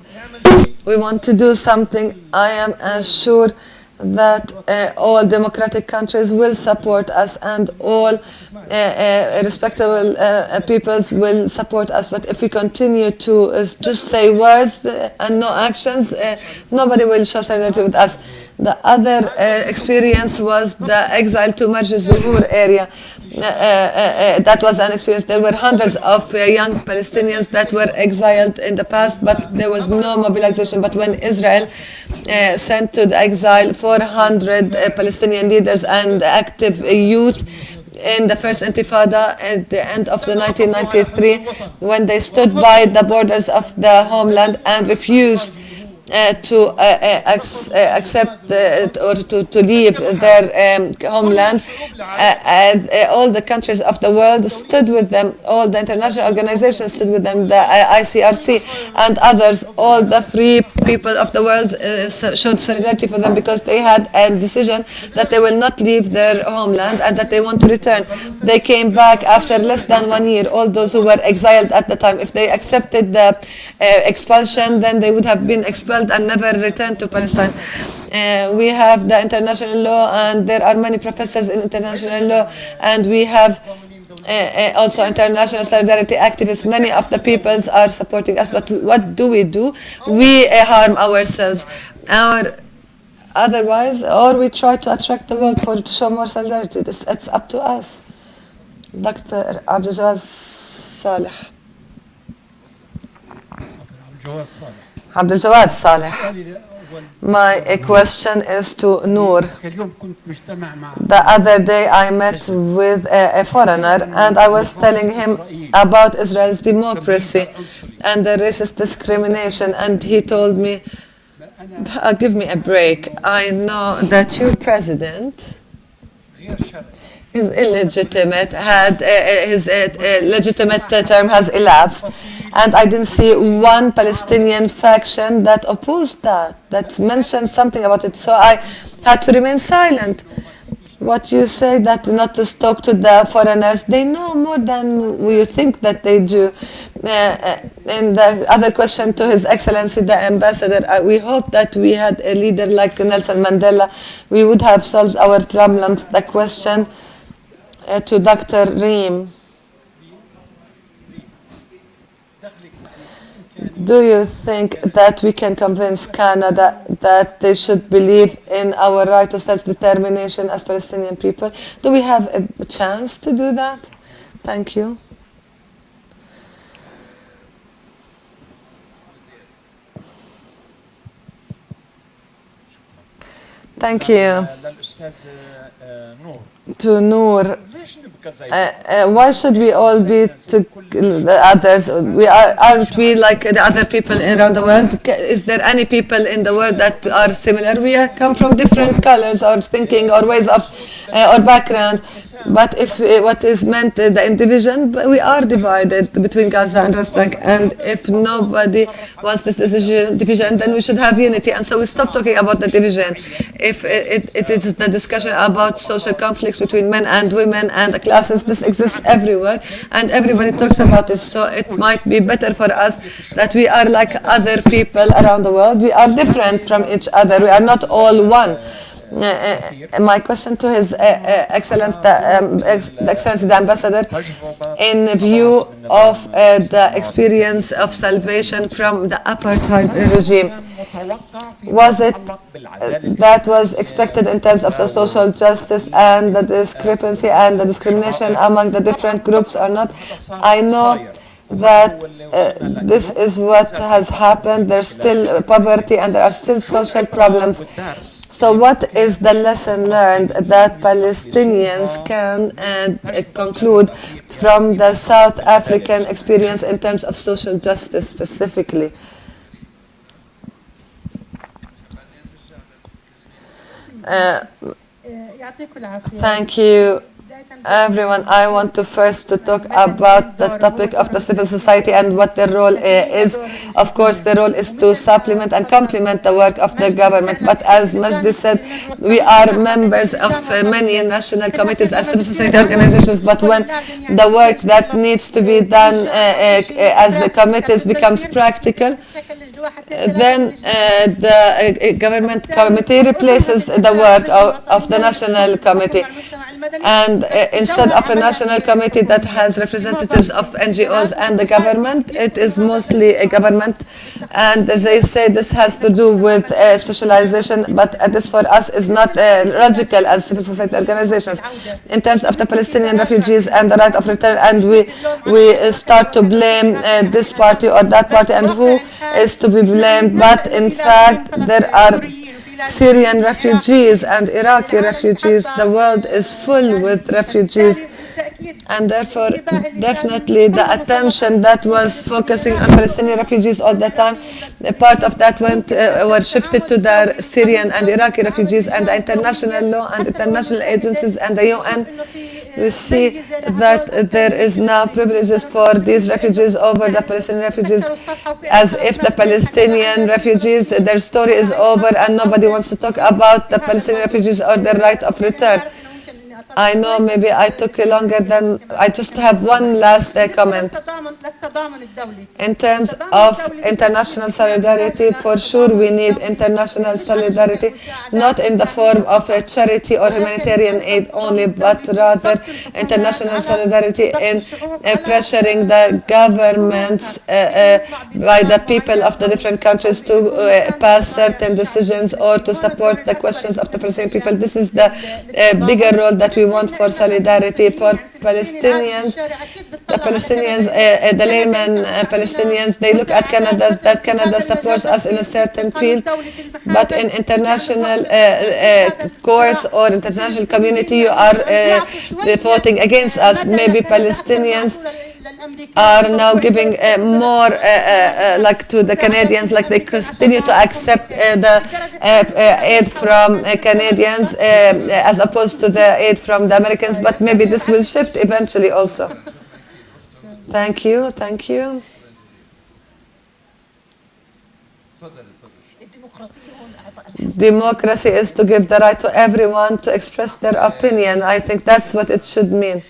we want to do something, I am sure that all democratic countries will support us and all respectable peoples will support us. But if we continue to just say words and no actions, nobody will show solidarity with us. The other experience was the exile to Marj al-Zuhur area. That was an experience. There were hundreds of young Palestinians that were exiled in the past, but there was no mobilization. But when Israel sent to the exile 400 Palestinian leaders and active youth in the first intifada at the end of the 1993, when they stood by the borders of the homeland and refused to accept or to leave their homeland. All the countries of the world stood with them, all the international organizations stood with them, the ICRC and others, all the free people of the world showed solidarity for them because they had a decision that they will not leave their homeland and that they want to return. They came back after less than 1 year, all those who were exiled at the time. If they accepted the expulsion, then they would have been expelled and never returned to Palestine. We have the international law, and there are many professors in international law, and we have also international solidarity activists. Many of the peoples are supporting us, but what do? We harm ourselves. Otherwise, or we try to attract the world to show more solidarity. It's up to us. Dr. Abdul Saleh. Abdul Saleh. My question is to Noor. The other day I met with a foreigner and I was telling him about Israel's democracy and the racist discrimination, and he told me, give me a break. I know that your president is illegitimate, his legitimate term has elapsed, and I didn't see one Palestinian faction that opposed that mentioned something about it, so I had to remain silent. What you say, that not to talk to the foreigners, they know more than you think that they do. And the other question to His Excellency the Ambassador, we hope that we had a leader like Nelson Mandela, we would have solved our problems. The question to Dr. Reem. Do you think that we can convince Canada that they should believe in our right to self-determination as Palestinian people? Do we have a chance to do that? Thank you. Thank you. To Noor. Why should we all be to the others? Aren't we like the other people around the world? Is there any people in the world that are similar? We come from different colors or thinking or ways of or background. But if what is meant the division, we are divided between Gaza and West Bank. And if nobody wants this division, then we should have unity. And so we stop talking about the division. If it is the discussion about social conflicts between men and women and the classes, this exists everywhere, and everybody talks about it. So it might be better for us that we are like other people around the world. We are different from each other. We are not all one. My question to His Excellency, the Ambassador, in view of the experience of salvation from the apartheid regime, was it that was expected in terms of the social justice and the discrepancy and the discrimination among the different groups or not? I know that this is what has happened. There's still poverty and there are still social problems. So what is the lesson learned that Palestinians can conclude from the South African experience in terms of social justice specifically? Thank you, everyone. I want to first talk about the topic of the civil society and what their role is. Of course, their role is to supplement and complement the work of the government. But as Majdi said, we are members of many national committees as civil society organizations. But when the work that needs to be done as the committees becomes practical, then the government committee replaces the work of the national committee. And instead of a national committee that has representatives of NGOs and the government, it is mostly a government. And they say this has to do with specialization, but this for us is not logical as civil society organizations. In terms of the Palestinian refugees and the right of return, and we start to blame this party or that party, and who is to be blamed. But in fact, there are Syrian refugees and Iraqi refugees. The world is full with refugees. And therefore, definitely the attention that was focusing on Palestinian refugees all the time, a part of that were shifted to the Syrian and Iraqi refugees, and the international law and international agencies and the UN. We see that there is now privileges for these refugees over the Palestinian refugees, as if the Palestinian refugees, their story is over and nobody wants to talk about the Palestinian refugees or their right of return. I know maybe I took longer than, I just have one last comment. In terms of international solidarity, for sure we need international solidarity, not in the form of a charity or humanitarian aid only, but rather international solidarity in pressuring the governments by the people of the different countries to pass certain decisions or to support the questions of the Palestinian people. This is the bigger role that we want for solidarity for Palestinians. The Palestinians, the layman Palestinians, they look at Canada, that Canada supports us in a certain field, but in international courts or international community, you are voting against us. Maybe Palestinians are now giving more like to the Canadians, like they continue to accept the aid from Canadians as opposed to the aid from the Americans, but maybe this will shift eventually also. Thank you, thank you. Democracy is to give the right to everyone to express their opinion. I think that's what it should mean.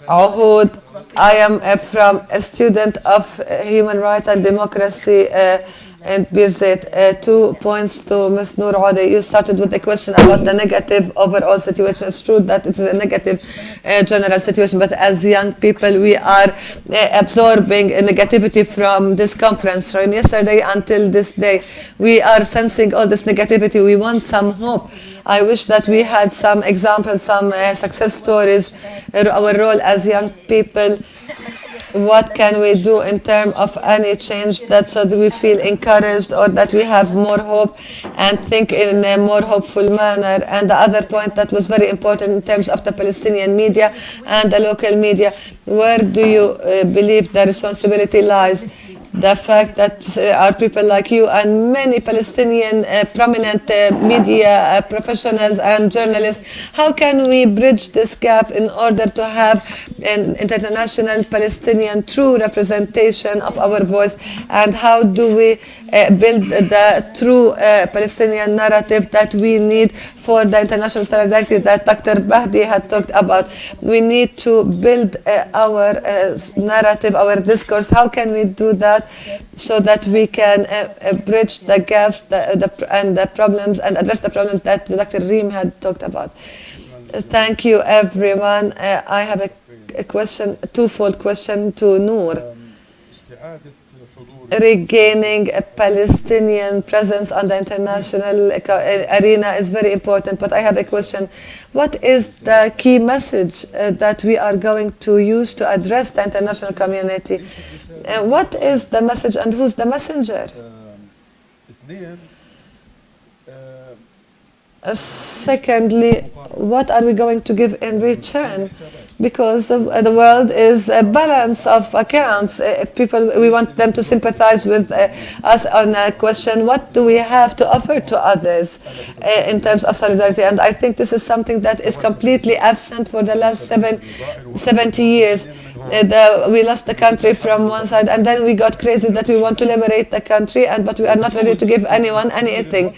Ahud, I am a student of human rights and democracy in Birzeit. 2 points to Ms. Noor Adi. You started with a question about the negative overall situation. It's true that it is a negative general situation, but as young people, we are absorbing negativity from this conference. From yesterday until this day, we are sensing all this negativity. We want some hope. I wish that we had some examples, some success stories, our role as young people. What can we do in terms of any change that so that we feel encouraged or that we have more hope and think in a more hopeful manner? And the other point that was very important in terms of the Palestinian media and the local media, where do you believe the responsibility lies? The fact that are people like you and many Palestinian prominent media professionals and journalists, how can we bridge this gap in order to have an international Palestinian true representation of our voice? And how do we build the true Palestinian narrative that we need for the international solidarity that Dr. Bahdi had talked about? We need to build our narrative, our discourse. How can we do that so that we can bridge the gaps and the problems and address the problems that Dr. Reem had talked about? Thank you, everyone. I have a question, a twofold question to Noor. Regaining a Palestinian presence on the international arena is very important, but I have a question. What is the key message that we are going to use to address the international community? What is the message and who's the messenger? Secondly, what are we going to give in return? Because the world is a balance of accounts. If people, we want them to sympathize with us on a question, what do we have to offer to others in terms of solidarity? And I think this is something that is completely absent for the last 70 years. We lost the country from one side, and then we got crazy that we want to liberate the country, but we are not ready to give anyone anything.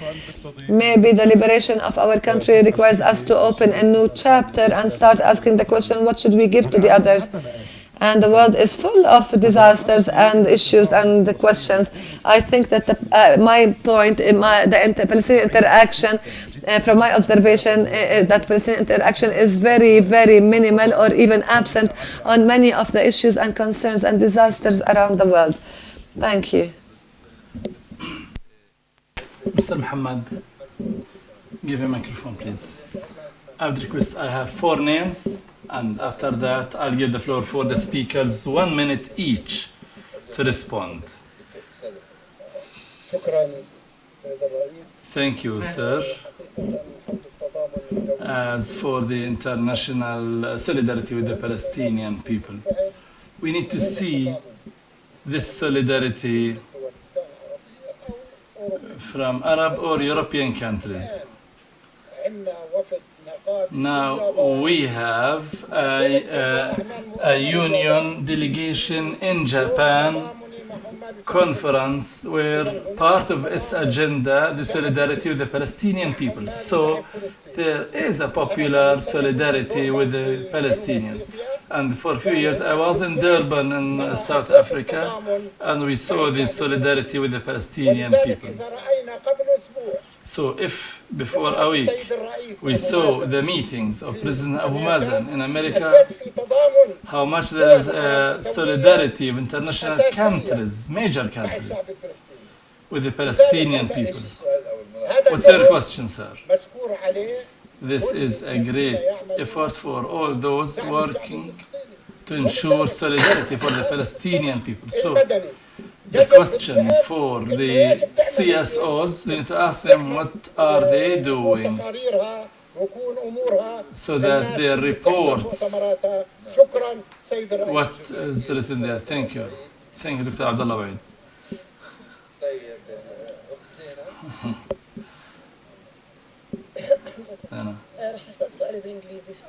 Maybe the liberation of our country requires us to open a new chapter and start asking the question, what should we give to the others? And the world is full of disasters and issues and the questions. I think that my point, the Palestinian interaction, from my observation, that Palestinian interaction is very, very minimal or even absent on many of the issues and concerns and disasters around the world. Thank you. Mr. Muhammad, give a microphone, please. I would request, I have 4 names, and after that, I'll give the floor for the speakers 1 minute each to respond. Thank you, sir. As for the international solidarity with the Palestinian people, we need to see this solidarity from Arab or European countries. Now we have a union delegation in Japan conference where part of its agenda the solidarity with the Palestinian people. So there is a popular solidarity with the Palestinians. And for a few years I was in Durban in South Africa, and we saw this solidarity with the Palestinian people. So if before a week we saw the meetings of President Abu Mazen in America, how much there is a solidarity of international countries, major countries, with the Palestinian people. What's your question, sir? This is a great effort for all those working to ensure solidarity for the Palestinian people. So the question for the CSOs, you need to ask them what are they doing so that their reports, what is written there. Thank you. Thank you, Dr. Abdullah Waid.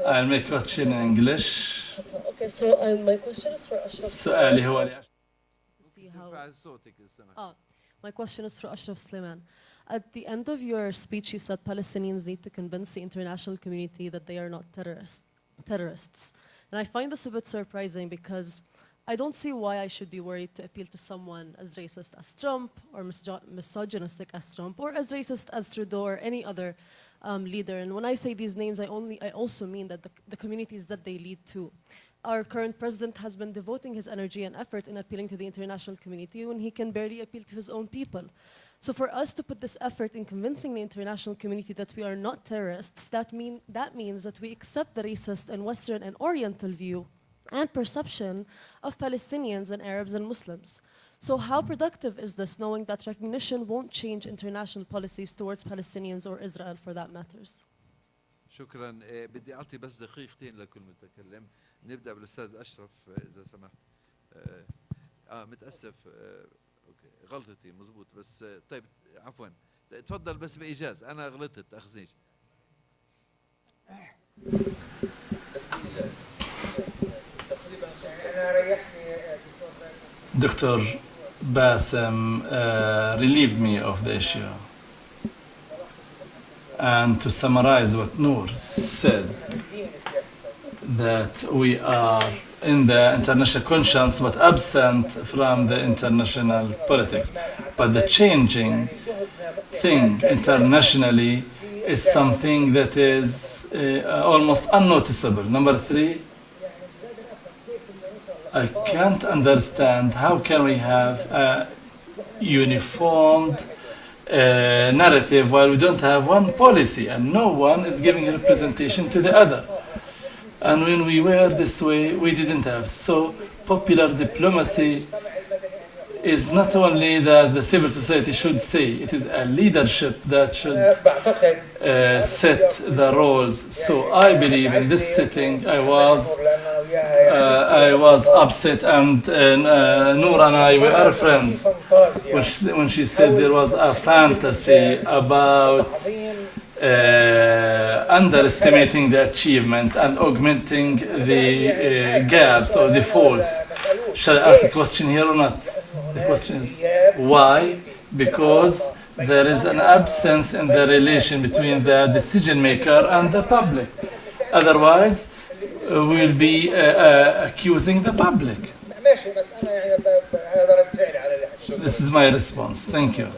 I'll make question in English. Okay, so my question is for Ashraf. سؤالي هو لأشرف. My question is for Ashraf Suleiman. At the end of your speech, you said Palestinians need to convince the international community that they are not terrorists. And I find this a bit surprising because I don't see why I should be worried to appeal to someone as racist as Trump or misogynistic as Trump or as racist as Trudeau or any other leader. And when I say these names, I also mean that the communities that they lead to. Our current president has been devoting his energy and effort in appealing to the international community when he can barely appeal to his own people. So for us to put this effort in convincing the international community that we are not terrorists, that means that we accept the racist and Western and Oriental view and perception of Palestinians and Arabs and Muslims. So how productive is this, knowing that recognition won't change international policies towards Palestinians or Israel for that matters? شكرا. بدي أعطي بس دقيقتين لكل متكلم. نبدأ بالأستاذ أشرف إذا سمحت. متأسف، غلطتي مزبوط، بس طيب عفوا تفضل بس بإيجاز. أنا غلطت أخزنيش. بس بإيجاز. أنا ريحني Dr. Bassem relieved me of the issue. And to summarize what Noor said, that we are in the international conscience but absent from the international politics. But the changing thing internationally is something that is almost unnoticeable. Number three, I can't understand how can we have a uniformed narrative while we don't have one policy and no one is giving representation to the other. And when we were this way, we didn't have. So popular diplomacy is not only that the civil society should say, it is a leadership that should set the roles. So I believe in this sitting, I was upset, and Noor and I were friends when she said there was a fantasy about underestimating the achievement and augmenting the gaps or the faults. Shall I ask a question here or not? The question is why? Because there is an absence in the relation between the decision maker and the public. Otherwise, we'll be accusing the public. This is my response. Thank you.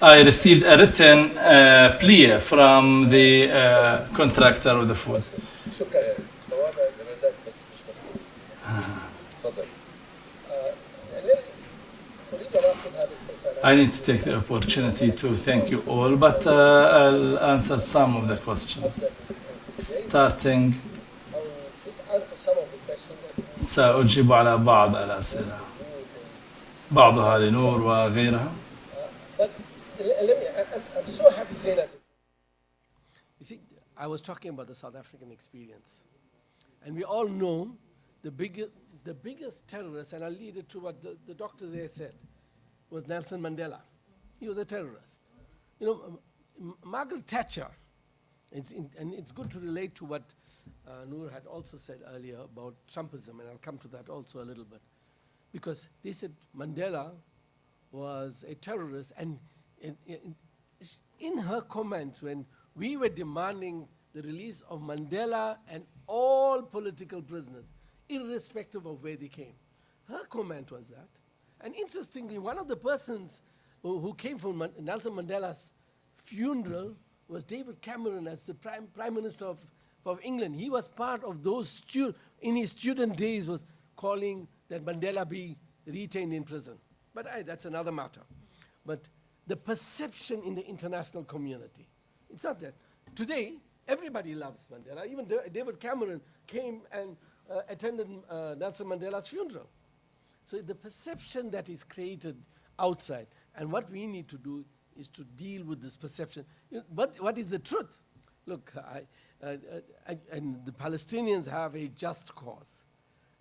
I received a written plea from the contractor of the food. I need to take the opportunity to thank you all, but I'll answer some of the questions. Starting, سأجيب على بعض الأسئلة، بعضها لنور وغيرها. I'm so happy to say that. You see, I was talking about the South African experience. And we all know the biggest terrorist, and I'll lead it to what the doctor there said, was Nelson Mandela. He was a terrorist. You know, Margaret Thatcher, and it's good to relate to what Noor had also said earlier about Trumpism, and I'll come to that also a little bit. Because they said Mandela was a terrorist, and in her comments when we were demanding the release of Mandela and all political prisoners, irrespective of where they came, her comment was that. And interestingly, one of the persons who came from Nelson Mandela's funeral was David Cameron as the Prime Minister of England. He was part of those, in his student days, was calling that Mandela be retained in prison. But that's another matter. But the perception in the international community, it's not that. Today, everybody loves Mandela. Even David Cameron came and attended Nelson Mandela's funeral. So the perception that is created outside, and what we need to do is to deal with this perception. You know, what is the truth? Look, and the Palestinians have a just cause.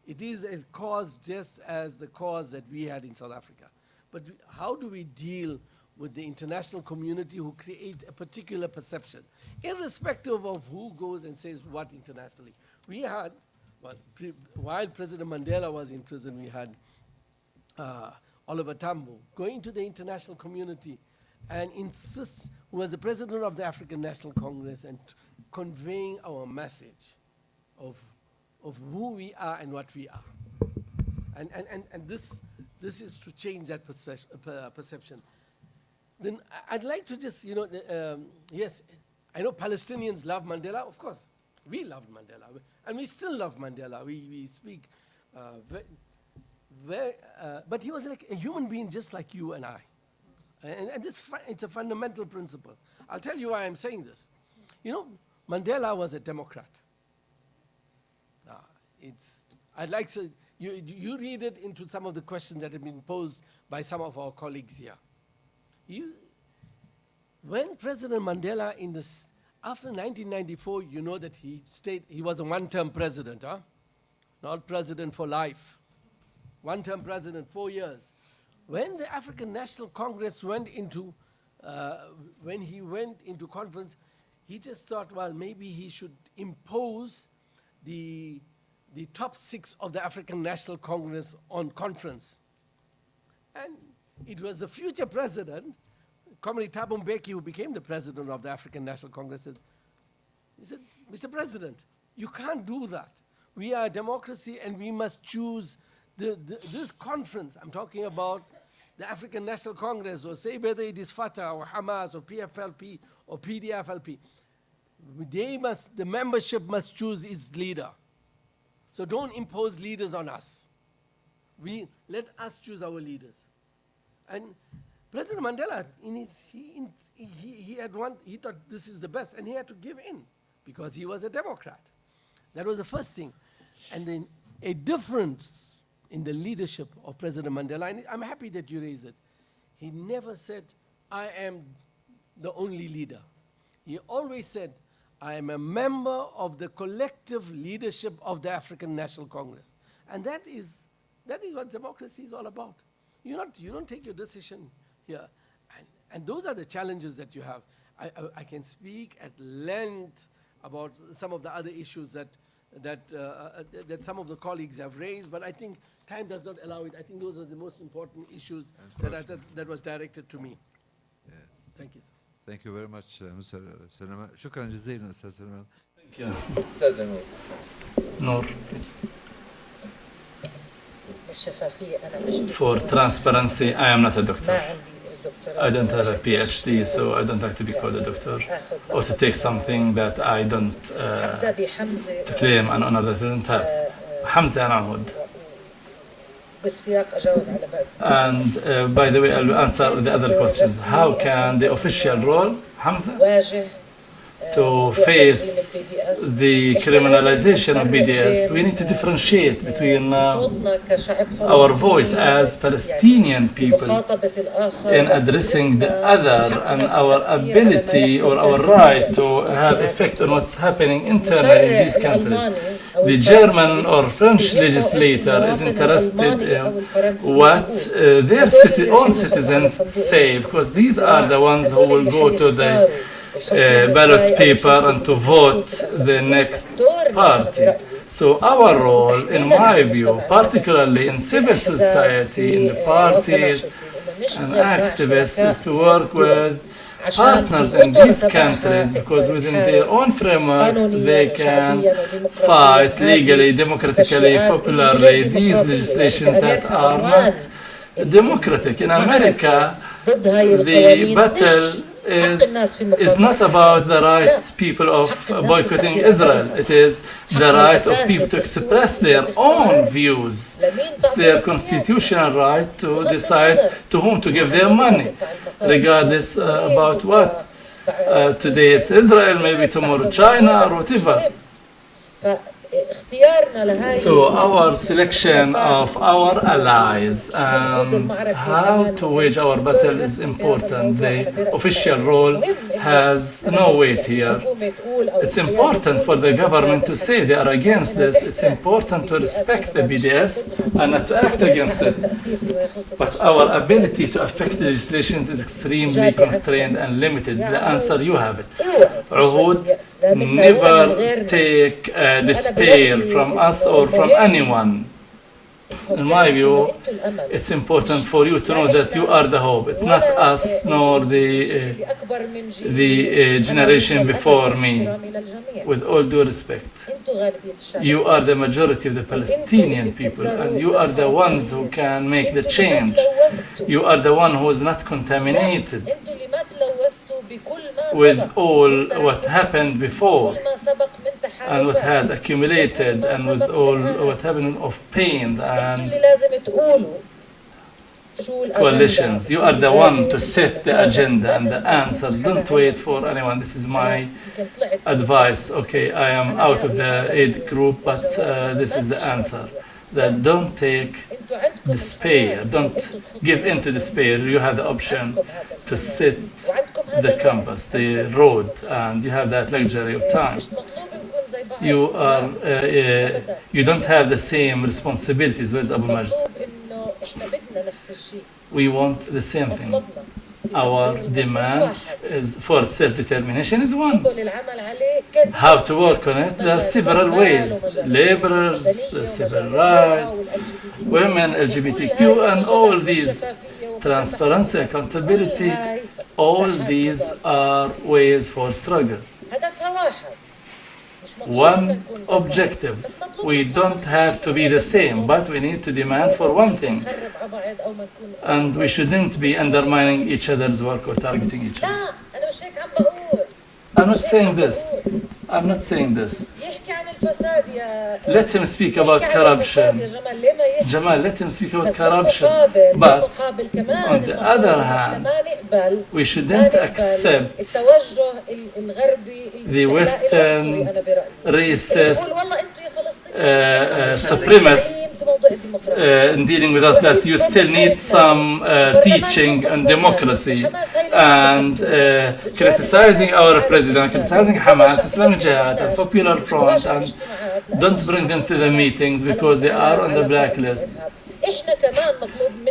It is a cause just as the cause that we had in South Africa. But how do we deal with the international community who create a particular perception, irrespective of who goes and says what internationally? We had, while President Mandela was in prison, we had Oliver Tambo going to the international community and insist, who was the president of the African National Congress, and conveying our message of who we are and what we are. And this is to change that perception. Then I'd like to just, you know, yes, I know Palestinians love Mandela, of course. We loved Mandela, and we still love Mandela. We speak but he was like a human being just like you and I. And this, it's a fundamental principle. I'll tell you why I'm saying this. You know, Mandela was a Democrat. I'd like to, you read it into some of the questions that have been posed by some of our colleagues here. When President Mandela after 1994, you know that he was a one-term president, not president for life. One-term president, 4 years. When the African National Congress went into, when he went into conference, he just thought, well, maybe he should impose the top 6 of the African National Congress on conference. And it was the future president, Comrade Thabo Mbeki, who became the president of the African National Congress. He said, Mr. President, you can't do that. We are a democracy and we must choose this conference. I'm talking about the African National Congress, or say whether it is Fatah or Hamas or PFLP or PDFLP. The membership must choose its leader. So don't impose leaders on us. Let us choose our leaders. And President Mandela, he thought this is the best, and he had to give in because he was a Democrat. That was the first thing. And then a difference in the leadership of President Mandela, and I'm happy that you raised it. He never said, I am the only leader. He always said, I am a member of the collective leadership of the African National Congress. And that is what democracy is all about. You don't take your decision here. And those are the challenges that you have. I can speak at length about some of the other issues that some of the colleagues have raised, but I think time does not allow it. I think those are the most important issues that was directed to me. Yes. Thank you, sir. Thank you very much, Mr. Salama. شكرا جزيلا أستاذ سلمان. Thank you. أستاذ نور. Noor, please. الشفافية أنا مش For transparency, I am not a ما doctor. عندي دكتوراه. I don't have a PhD, so I don't like to be called a doctor or to take something that I don't أبدأ بحمزة claim an honor that I don't have. Hamza and Ahmad. بالسياق أجاوب على بعض. And by the way, I'll answer the other questions. How can the official role, Hamza, واجه to face the criminalization of BDS, we need to differentiate between our voice as Palestinian people in addressing the other and our ability or our right to have effect on what's happening internally in these countries. The German or French legislator is interested in what their own citizens say, because these are the ones who will go to the ballot paper and to vote the next party. So our role, in my view, particularly in civil society, in the parties and activists, is to work with partners in these countries, because within their own frameworks they can fight legally, democratically, popularly these legislations that are not democratic. In America, the battle is not about the right people of boycotting Israel. It is the right of people to express their own views. It's their constitutional right to decide to whom to give their money, regardless about what. Today it's Israel, maybe tomorrow China, or whatever. So our selection of our allies and how to wage our battle is important. The official role has no weight here. It's important for the government to say they are against this. It's important to respect the BDS and not to act against it. But our ability to affect legislations is extremely constrained and limited. The answer, you have it. Uhud, never take despair from us or from anyone. In my view, it's important for you to know that you are the hope. It's not us nor the generation before me. With all due respect, you are the majority of the Palestinian people, and you are the ones who can make the change. You are the one who is not contaminated with all what happened before and what has accumulated and with all what happened of pain and coalitions. You are the one to set the agenda and the answers. Don't wait for anyone. This is my advice. Okay, I am out of the aid group, but this is the answer. That don't take despair. Don't give in to despair. You have the option to set the compass, the road, and you have that luxury of time. You are, you don't have the same responsibilities with Abu Majd. We want the same thing. Our demand is for self-determination is one. How to work on it? There are several ways. Laborers, civil rights, women, LGBTQ, and all these, transparency, accountability, all these are ways for struggle. One objective. We don't have to be the same, but we need to demand for one thing. And we shouldn't be undermining each other's work or targeting each other. I'm not saying this. I'm not saying this. Let him speak about corruption. Jamal, let him speak about corruption. But on the other hand, we shouldn't accept the Western racist supremacists in dealing with us, that you still need some teaching on democracy and criticizing our president, criticizing Hamas, Islamic Jihad, and Popular Front, and don't bring them to the meetings because they are on the blacklist.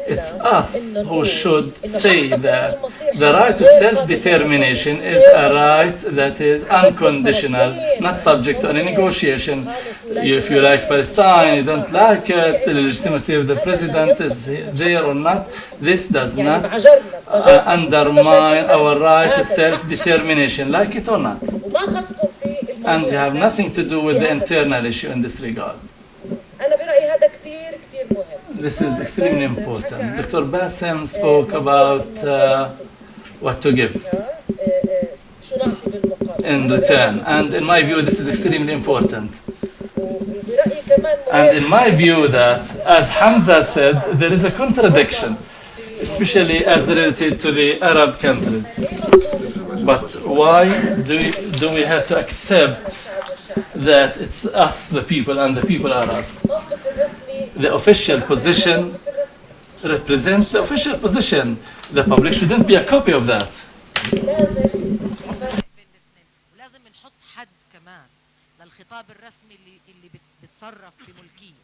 It's us who should say that the right to self-determination is a right that is unconditional, not subject to any negotiation. If you like Palestine, you don't like it, the legitimacy of the president is there or not, this does not undermine our right to self-determination, like it or not. And you have nothing to do with the internal issue in this regard. This is extremely important. Dr. Bassem spoke about what to give in return. And in my view, this is extremely important. And in my view that, as Hamza said, there is a contradiction. especially as related to the Arab countries. But why do we have to accept that it's us, the people, and the people are us? The official position represents the official position. The public shouldn't be a copy of that. ولازم نحط حد كمان للخطاب الرسمي اللي بتصرف بملكية.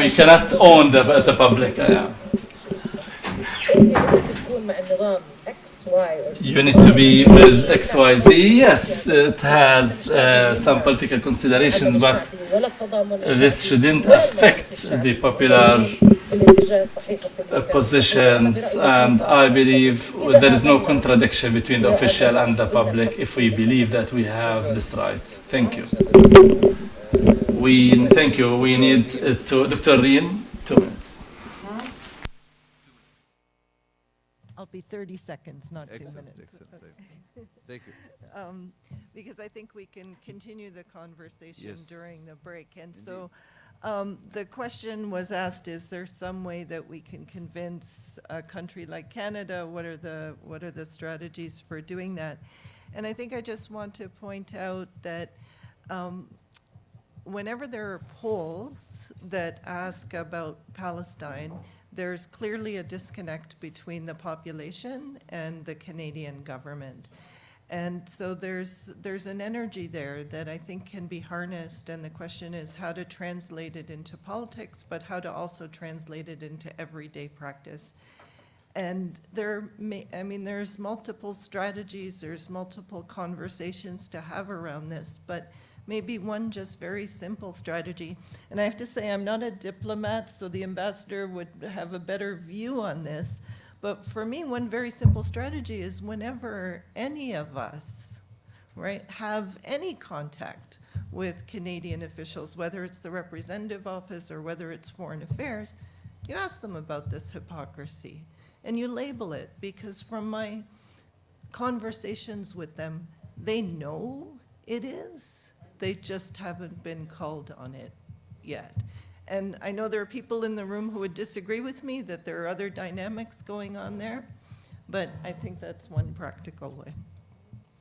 We cannot own the public. You need to be with XYZ. Yes, it has some political considerations, but this shouldn't affect the popular positions. And I believe there is no contradiction between the official and the public if we believe that we have this right. Thank you. Thank you. We need to Dr. Reen, 2 minutes. I'll be 30 seconds, not 2 Excellent, minutes. excellent. Thank you. Because I think we can continue the conversation Yes. during the break. And so the question was asked, is there some way that we can convince a country like Canada? What are the strategies for doing that? And I think I just want to point out that whenever there are polls that ask about Palestine, there's clearly a disconnect between the population and the Canadian government. And so there's an energy there that I think can be harnessed, and the question is how to translate it into politics, but how to also translate it into everyday practice. And there's multiple strategies, there's multiple conversations to have around this, but maybe one just very simple strategy. And I have to say, I'm not a diplomat, so the ambassador would have a better view on this. But for me, one very simple strategy is whenever any of us, right, have any contact with Canadian officials, whether it's the representative office or whether it's foreign affairs, you ask them about this hypocrisy and you label it, because from my conversations with them, they know it is. They just haven't been called on it yet. And I know there are people in the room who would disagree with me that there are other dynamics going on there, but I think that's one practical way.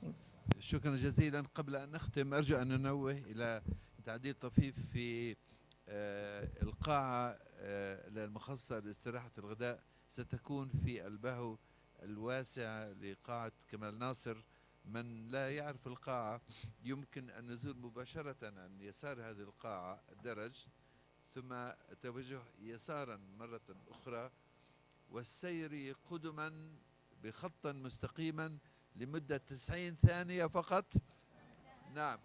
Thanks. شكرا جزيلا. قبل أن نختم أرجو أن ننوه إلى تعديل طفيف في القاعة المخصصة لاستراحة الغداء ستكون في البهو الواسع لقاعة كمال ناصر. من لا يعرف القاعة يمكن النزول مباشرة عن يسار هذه القاعة الدرج، ثم التوجه يسارا مرة أخرى والسير قدما بخطا مستقيما لمدة 90 ثانية فقط. نعم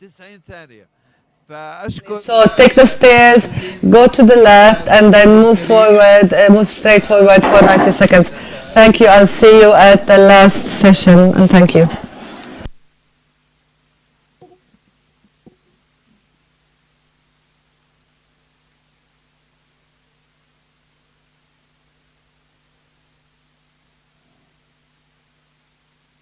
90 ثانية. فأشكر. So take the stairs, go to the left, and then move forward, move straight forward for 90 seconds. Thank you. I'll see you at the last session, and thank you.